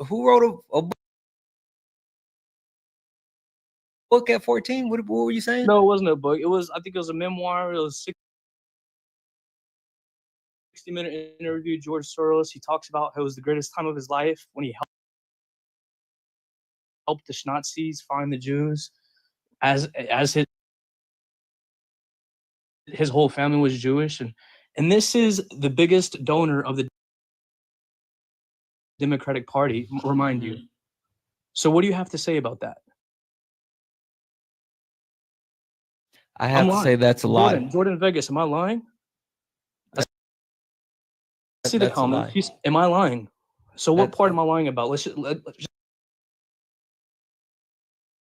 who wrote a book at 14? What were you saying? No, it wasn't a book. I think it was a memoir. It was 60-minute interview. George Soros. He talks about how it was the greatest time of his life when he helped the Nazis find the Jews, as his whole family was Jewish, and this is the biggest donor of the Democratic Party. Remind you. So what do you have to say about that? I have to say that's a lie. Jordan Vegas, am I lying? See the That's a comment. lie. Am I lying? So what part am I lying about? Let's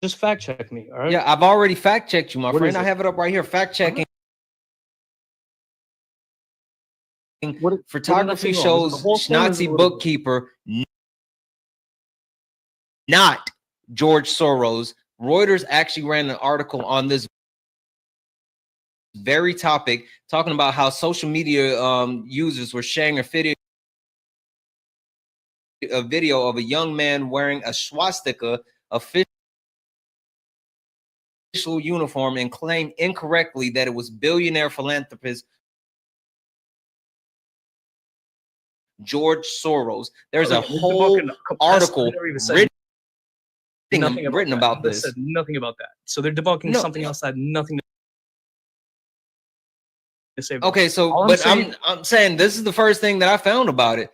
just fact check me. All right. Yeah, I've already fact checked you, my What friend. is I it? have it up right here. Fact checking. Photography what did I say wrong? shows The whole thing is Nazi a little bit. bookkeeper, not George Soros. Reuters actually ran an article on this very topic, talking about how social media users were sharing a video of a young man wearing a swastika official uniform and claimed incorrectly that it was billionaire philanthropist George Soros. There's a whole article written about this. Said nothing about that. So they're debunking something else that had nothing to say about okay, it. so but I'm saying this is the first thing that I found about it.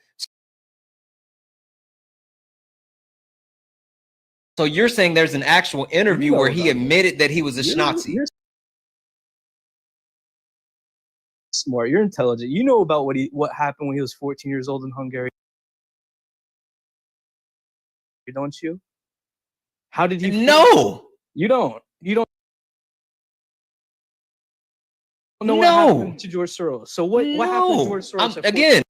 So you're saying there's an actual interview where he admitted that he was a Nazi. You're smart. You're intelligent. You know about what happened when he was 14 years old in Hungary, don't you? How did he? No, you don't. You don't know what happened to George Soros. So what happened to George Soros? Again.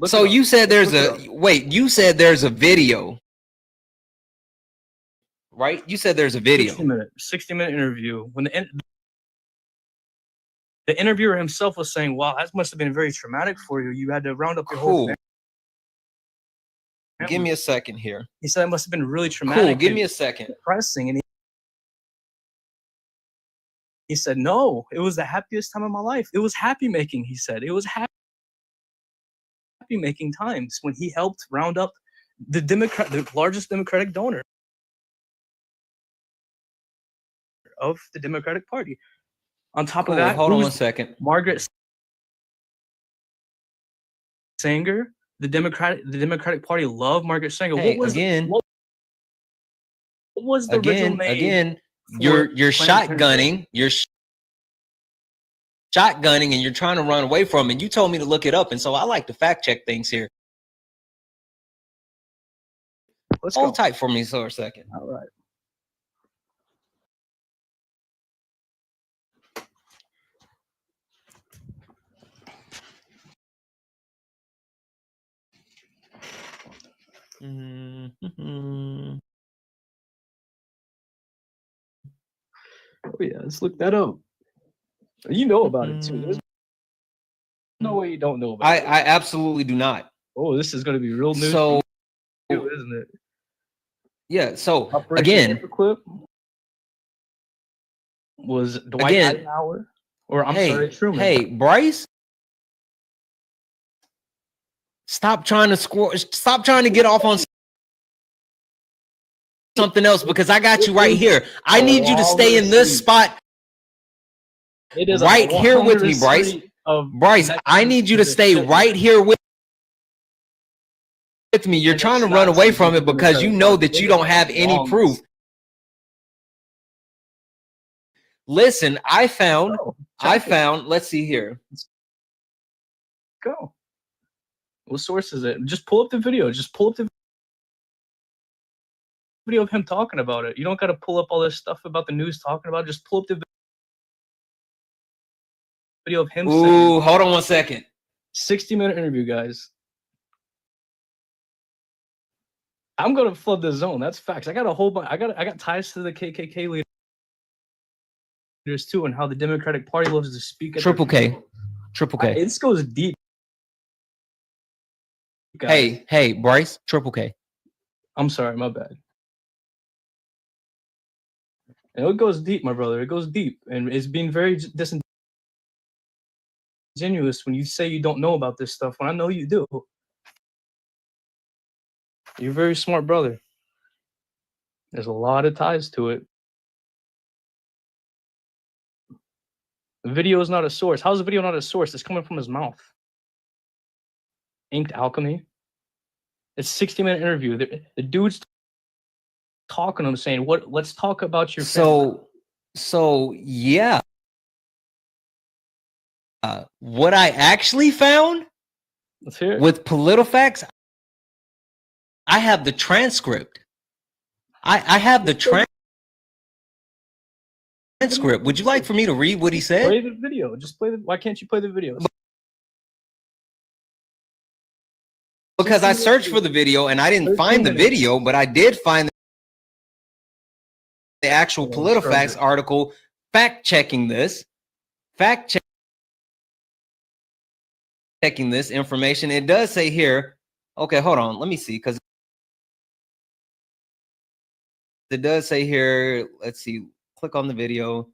So you said there's you said there's a video, right? You said there's a video. 60-minute interview. When the interviewer himself was saying, "Wow, that must have been very traumatic for you. You had to round up your whole family." Give me a second here. He said it must have been really traumatic. Cool. Give me a second. Depressing, and he said, "No, it was the happiest time of my life. It was happy making." He said it was happy making times when he helped round up the largest Democratic donor of the Democratic Party. On top of that, hold on 1 second. Margaret Sanger. The Democratic Party loved Margaret Sanger. Hey, what was the original name? Again, for you're Planned Parenthood? shotgunning and you're trying to run away from it. You told me to look it up, and so I like to fact check things here. Let's Hold go. tight for me for a second. All right. Mhm. Oh yeah, let's look that up. You know about it too. There's no way you don't know about it. I absolutely do not. Oh, this is going to be real news, So, for you, isn't it? yeah. So Operation again, Paperclip was Dwight Again, Eisenhower, or I'm hey, sorry, Truman. hey, Bryce, stop trying to score. Stop trying to get off on something else because I got you right here. I need you to stay in this spot It is right a here with me, long Bryce. street of Bryce, I need you to stay right here with me. You're And trying to it's run not away something from it because you Democratic know Party. that It you is don't have any long. proof. Listen, I found, let's see here. Go. What source is it? Just pull up the video. Just pull up the video of him talking about it. You don't got to pull up all this stuff about the news talking about it. Just pull up the video of him saying. Ooh, hold on one second. 60-minute interview, guys. I'm gonna flood the zone. That's facts. I got a whole bunch. I got ties to the KKK leaders too, and how the Democratic Party loves to speak. At Triple K. This goes deep. Guys. Hey, Bryce, Triple K. I'm sorry, my bad. And it goes deep, my brother. It goes deep, and it's being very disingenuous when you say you don't know about this stuff. When I know you do. You're a very smart brother. There's a lot of ties to it. The video is not a source. How's the video not a source? It's coming from his mouth. Inked Alchemy. It's 60-minute interview. The dude's talking to him saying, let's talk about your family. So yeah. What I actually found Let's hear it. with PolitiFacts, I have the transcript. I have the transcript. Would you like for me to read what he said? Play the video. Just play the. Why can't you play the video? Because I searched for the video and I didn't find the video, but I did find the actual PolitiFacts article fact-checking this information. It does say here, okay, hold on, let me see, because it does say here, let's see, click on the video.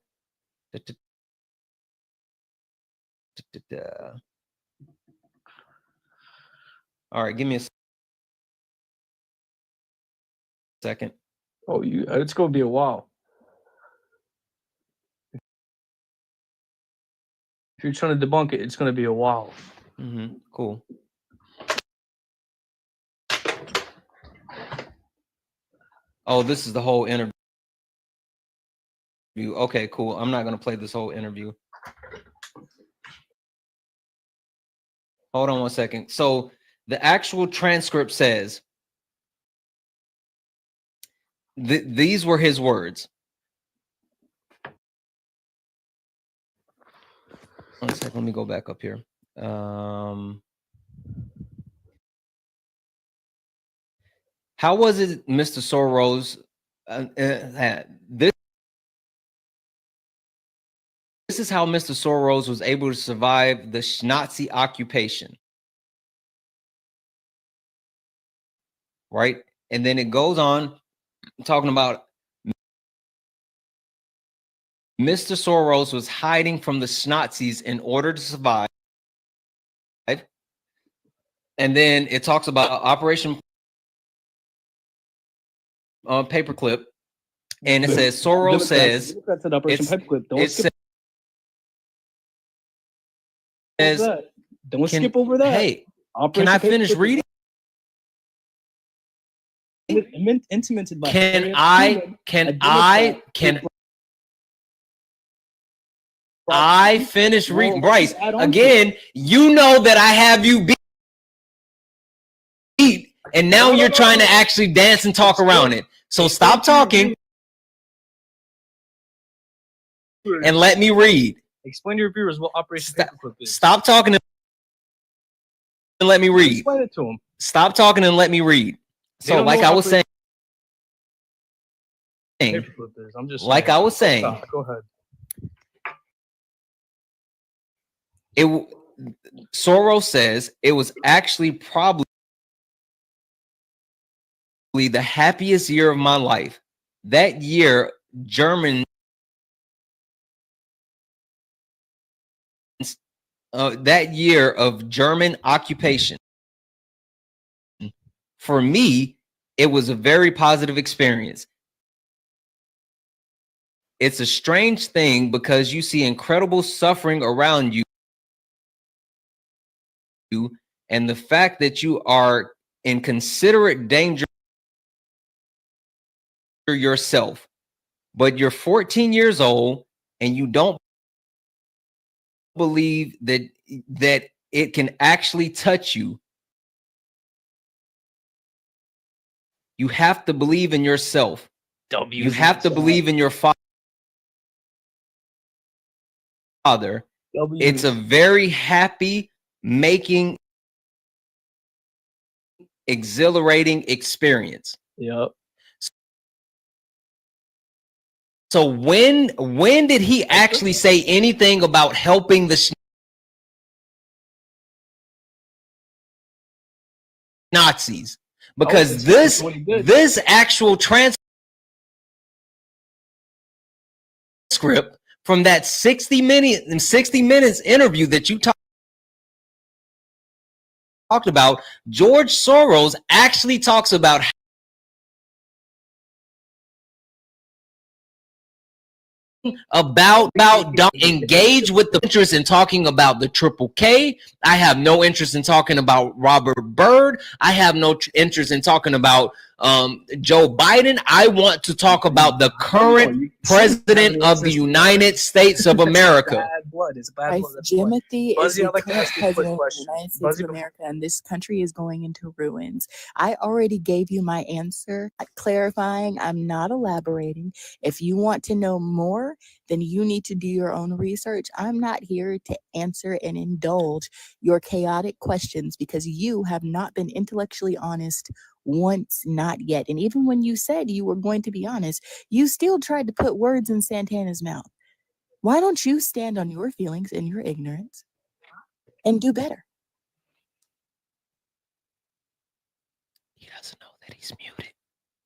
All right, give me a second. Oh, it's gonna be a while. If you're trying to debunk it, it's gonna be a while. Cool. Oh, this is the whole interview. Okay, cool. I'm not gonna play this whole interview. Hold on one second. So the actual transcript says, these were his words. One second, let me go back up here. How was it, Mr. Soros? This is how Mr. Soros was able to survive the Nazi occupation. Right? And then it goes on talking about Mr. Soros was hiding from the Nazis in order to survive. And then it talks about Operation Paperclip. And it says, Soros says, That's an Operation Paperclip. Don't skip over that. Don't skip over that. Hey, Can I finish reading? Intimated by Can Harriet I Tubman, can a I Democrat can who I brought- finish No, reading? let's Bryce, just add on to again, you know that I have you beat, and now you're trying to actually dance and talk around it. So stop talking and let me read. Explain to your viewers what Operation Paperclip is. Stop talking and let me read. Explain it to them. Stop talking and let me read. So, like I was saying, Paperclip is. I'm just like saying. I was saying, Go ahead. Soros says it was actually probably the happiest year of my life. That year, that year of German occupation. For me, it was a very positive experience. It's a strange thing because you see incredible suffering around you, and the fact that you are in considerate danger yourself, but you're 14 years old and you don't believe that it can actually touch you. You have to believe in yourself. You have to believe in your father. It's a very happy, making, exhilarating experience. Yep. So when did he actually say anything about helping the Nazis? Because this actual transcript from that 60 minutes interview that you talked about, George Soros actually talks about engage with the interest in talking about the Triple K. I have no interest in talking about Robert Byrd. I have no interest in talking about Joe Biden. I want to talk about the current president of the United States of America. Bad blood. It's bad blood. Jimothy is Buzzy, the I'd like to current ask you a quick president of the question. United States Buzzy, of America, and this country is going into ruins. I already gave you my answer, clarifying. I'm not elaborating. If you want to know more, then you need to do your own research. I'm not here to answer and indulge your chaotic questions because you have not been intellectually honest once, not yet. And even when you said you were going to be honest, you still tried to put words in Santana's mouth. Why don't you stand on your feelings and your ignorance and do better? He doesn't know that he's muted.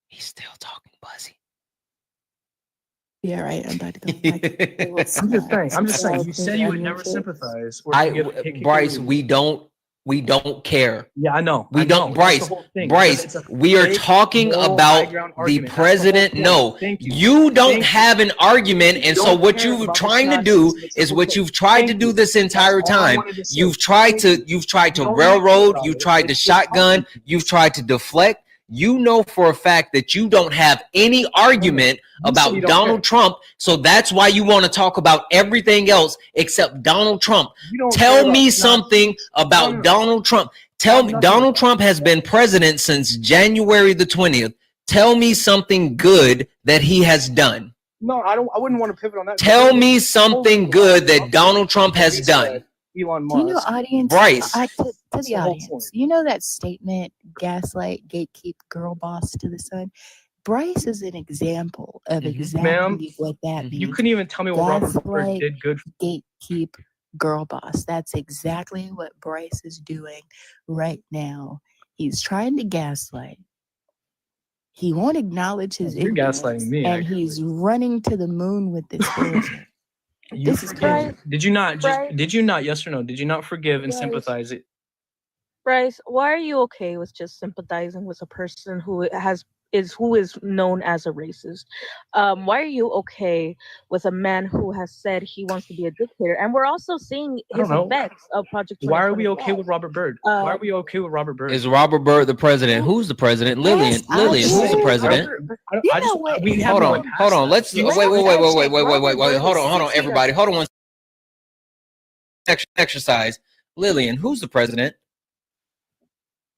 He's still talking, Buzzy. Yeah, right. I'm about to go back. I'm just saying. You said you would never sympathize. Bryce, we don't care. Yeah, I know. We don't, Bryce. Bryce, we are talking about the president. No, you don't have an argument, and so what you're trying to do is what you've tried to do this entire time. You've tried to railroad. You've tried to shotgun. You've tried to deflect. You know for a fact that you don't have any argument about Donald Trump, so that's why you want to talk about everything else except Donald Trump. Tell me something about Donald Trump. Tell me, Donald Trump has been president since January the 20th. Tell me something good that he has done. No, I wouldn't want to pivot on that. Tell me something good that Donald Trump has done. Elon Musk. You know, audience, Bryce. to the audience, you know that statement, gaslight, gatekeep, girl boss to the sun? Bryce is an example of exactly what that means. You couldn't even tell me what Robert Byrd did good. Gatekeep, girl boss. That's exactly what Bryce is doing right now. He's trying to gaslight. He won't acknowledge his ignorance, gaslighting me, and actually. he's running to the moon with this bullshit. This is crazy. Did you not? Did you not? Yes or no? Did you not forgive and sympathize it? Bryce, why are you okay with just sympathizing with a person who has who is known as a racist. Why are you okay with a man who has said he wants to be a dictator? And we're also seeing I don't his know. effects of Project Why are we 2025. okay with Robert Byrd? Why are we okay with Robert Byrd? Is Robert Byrd the president? Who's the president? Lillian. Yes, I Lillian, who's the do. president? You know what? We have Hold no on, one past hold on. that. Let's We- wait. Robert Hold on, 6 feet everybody. under. Hold on one exercise. Lillian, who's the president?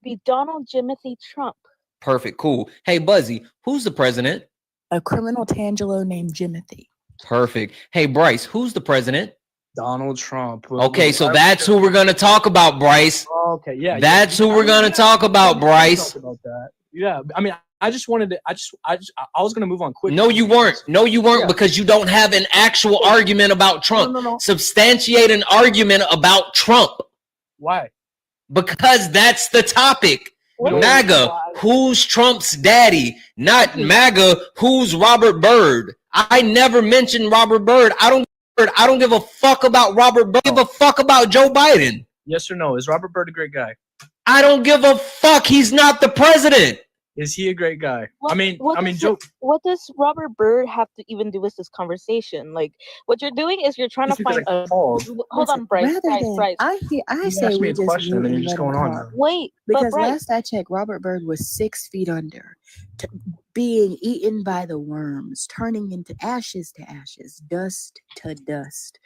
Be Donald Jimothy Trump. Perfect, cool. Hey, Buzzy, who's the president? A criminal Tangelo named Jimothy. Perfect. Hey, Bryce, who's the president? Donald Trump. Okay, so that's who we're gonna talk about, Bryce. Okay, yeah. That's who we're gonna talk about, Bryce. Talk about that. Yeah, I mean, I just wanted to. I was gonna move on quickly. No, you weren't. No, you weren't, Yeah. because you don't have an actual argument about Trump. No. Substantiate an argument about Trump, Why? because that's the topic. What is MAGA, why? who's Trump's daddy? Not MAGA, who's Robert Byrd? I never mentioned Robert Byrd. I don't give a fuck about Robert Byrd. I give a fuck about Joe Biden. Yes or no? Is Robert Byrd a great guy? I don't give a fuck. He's not the president. Is he a great guy? What- what does Joe. What does Robert Byrd have to even do with this conversation? Like, what you're doing is you're trying to Just because find I a. called. Hold on, Bryce. Rather than, Bryce. I You say asked me we a just question and mute then and you're just let him going on. talk. Wait, but Because Bryce. last I checked, Robert Byrd was 6 feet under, being eaten by the worms, turning into ashes to ashes, dust to dust.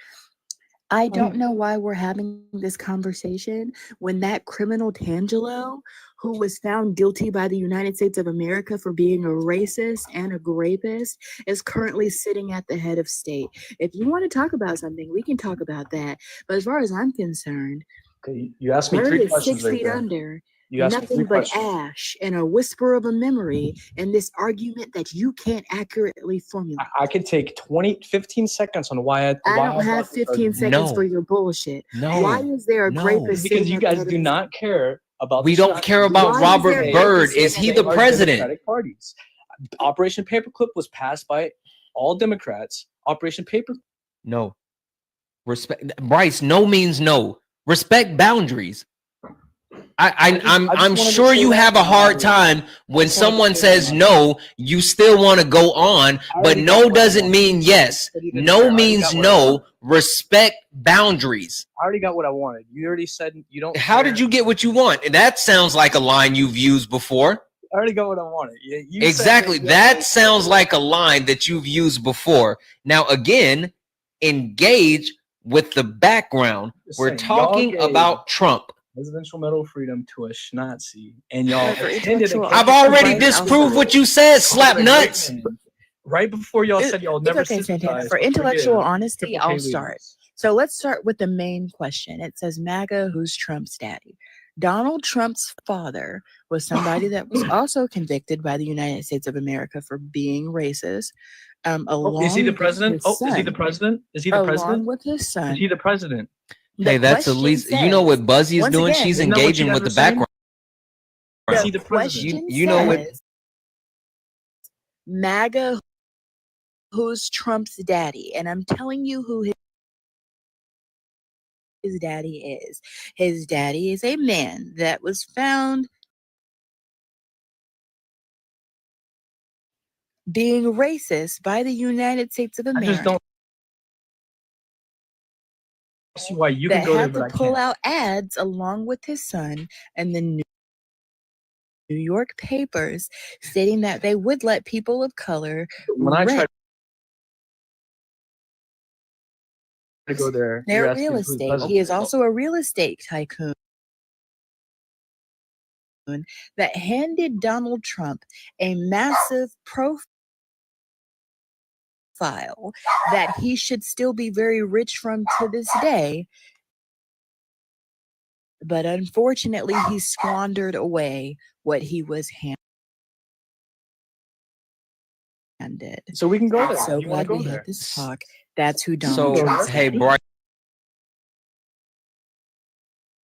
I don't know why we're having this conversation when that criminal Tangelo, who was found guilty by the United States of America for being a racist and a rapist, is currently sitting at the head of state. If you want to talk about something, we can talk about that. But as far as I'm concerned, Okay, you asked me Byrd three is questions 6 right feet there. under, You asked me nothing three but questions. ash and a whisper of a memory, and this argument that you can't accurately formulate. I could take 15 seconds on why I. I why don't have brought this 15 argument. seconds No. for your bullshit. No. Why is there a No. rapist Because sitting you at the guys head do of the not care about. We the don't shots care you about do Why is Robert there a Byrd. rapist Is sitting he at the the are president? Democratic parties. Operation Paperclip was passed by all Democrats. Operation Paper. No. Respect, Bryce. No means no. Respect boundaries. I'm wanted to sure say you that. have a hard time when just wanted to someone say says that. no, you still want to go on, but already got no what I doesn't wanted. mean yes. But you didn't No care. I already means got what I no. wanted. Respect boundaries. I already got what I wanted. You already said you don't. How care. did you get what you want? That sounds like a line you've used before. I already got what I wanted. You said Exactly. you That already- sounds like a line that you've used before. Now, again, engage with the background. Just We're saying, y'all talking gave about Trump. Presidential Medal of Freedom to a Schnazi, and y'all For attended a intellectual I've honesty, already Bryce, I'll disproved start. what you said, slap nuts. Right before y'all said y'all It's never okay, Santana. sympathized For or intellectual forgive honesty, Triple K I'll start. leaders. So let's start with the main question. It says, MAGA, who's Trump's daddy? Donald Trump's father was somebody that was also convicted by the United States of America for being racist. Oh, is he the Along president? with his Oh, is he the son. president? Is he the Along president? with his son. Is he the president? The Hey, that's at question least, you know says- what Buzzy is once doing? again, She's isn't that what you engaging guys with were the saying? background. Is The he the president? question You know what? says, MAGA, who's Trump's daddy? And I'm telling you who his daddy is. His daddy is a man that was found being racist by the United States of I just America. don't see why you can That go there, had but to I pull can't. out ads along with his son and the New York papers stating that they would let people of color When I rent try to go there, you're their asking real who's the estate. president. He is also a real estate tycoon that handed Donald Trump a massive profile that he should still be very rich from to this day. But unfortunately, he squandered away what he was handed. So we can go I'm there. so You want glad to go we there? had this talk. That's who Donald So, Trump's hey, daddy Bryce,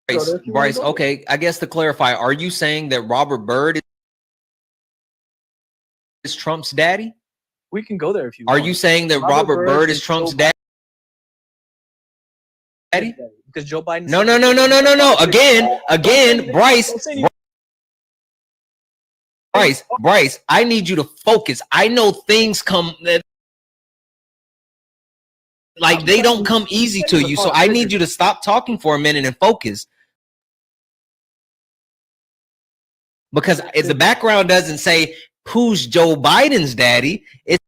Go there if you wanna Bryce, go there. okay, I guess to clarify, are you saying that Robert Byrd is Trump's daddy? We can go there if you Are want. you saying that Robert Robert Byrd Byrd is is Trump's Joe daddy? Because Joe Biden. No. Again, Bryce, Bryce, I need you to focus. I know things come that like they don't come easy to you. So I need you to stop talking for a minute and focus. Because if the background doesn't say who's Joe Biden's daddy, it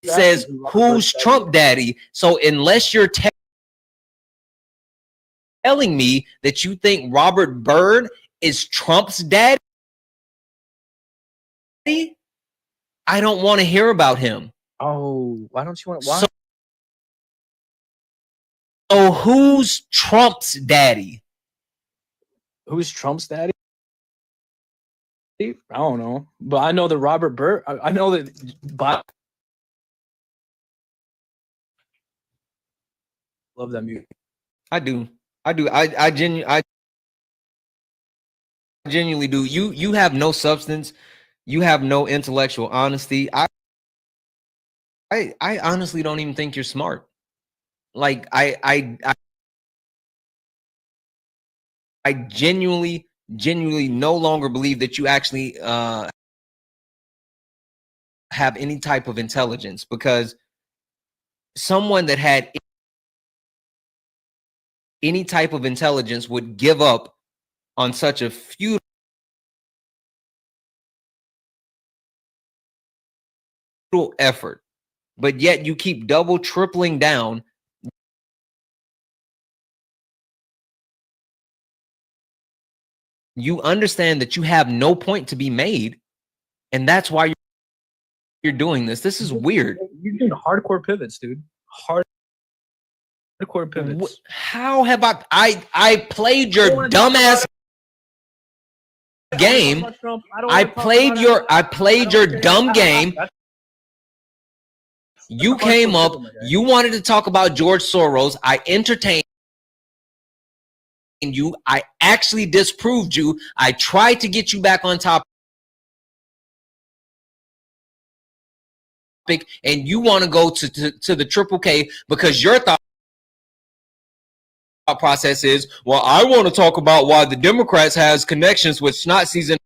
says who's Trump daddy. So unless you're telling me that you think Robert Byrd is Trump's daddy, I don't want to hear about him. Oh, why don't you want? Why? So who's Trump's daddy? Who's Trump's daddy? I don't know, but I know that Robert Byrd. I know that. But love that music. I do. I genuinely do. You have no substance. You have no intellectual honesty. I honestly don't even think you're smart. Like I genuinely no longer believe that you actually have any type of intelligence, because someone that had any type of intelligence would give up on such a futile effort, but yet you keep double tripling down. You understand that you have no point to be made, and that's why you're doing this. This is weird. You're doing hardcore pivots, dude. Hardcore pivots. How have I played your dumbass game? I played your dumb game. You came up, you wanted to talk about George Soros. I entertained you. I actually disproved you. I tried to get you back on topic, and you want to go to the Triple K because your thought process is, well, I want to talk about why the Democrats has connections with Nazis and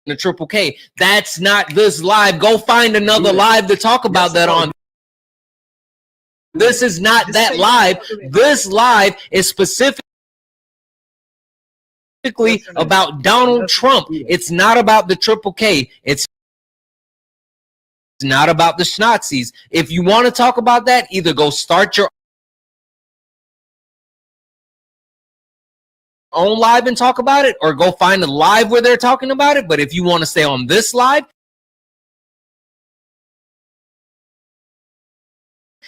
the Triple K. That's not this live. Go find another live to talk about that on. This is not that live. This live is specifically about Donald Trump. It's not about the Triple K. It's not about the Nazis. If you want to talk about that, either go start your own live and talk about it, or go find a live where they're talking about it. But if you want to stay on this live,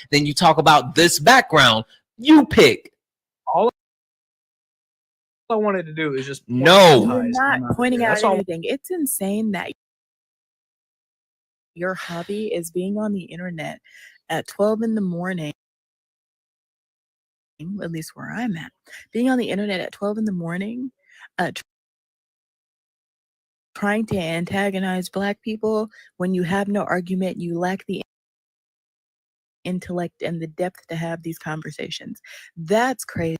then you talk about this background. You pick. All I wanted to do is just no. You're not pointing out anything. It's insane that your hobby is being on the internet at 12 in the morning. At least where I'm at, being on the internet at 12 in the morning, trying to antagonize Black people when you have no argument, you lack the intellect and the depth to have these conversations. That's crazy.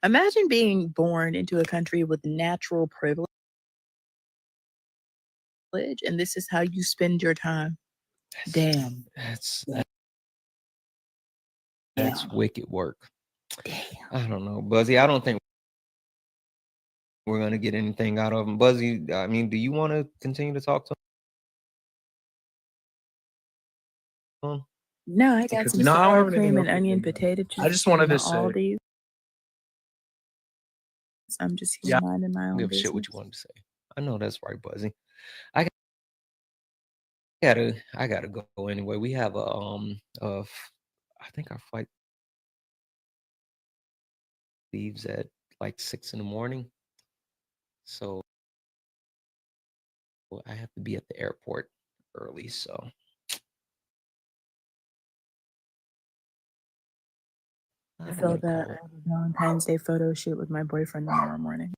Imagine being born into a country with natural privilege, and this is how you spend your time. Damn. That's wicked work. Damn. I don't know, Buzzy. I don't think we're going to get anything out of him. Buzzy, I mean, do you want to continue to talk to him? No, I got some sour cream and onion potato chips. I just wanted to all say, these. I'm just here minding my own Give a business. shit what you wanted to say. I know that's right, Buzzy. I gotta go anyway. We have I think our flight leaves at like 6 in the morning, so I have to be at the airport early. So I feel that Valentine's Day photo shoot with my boyfriend tomorrow morning.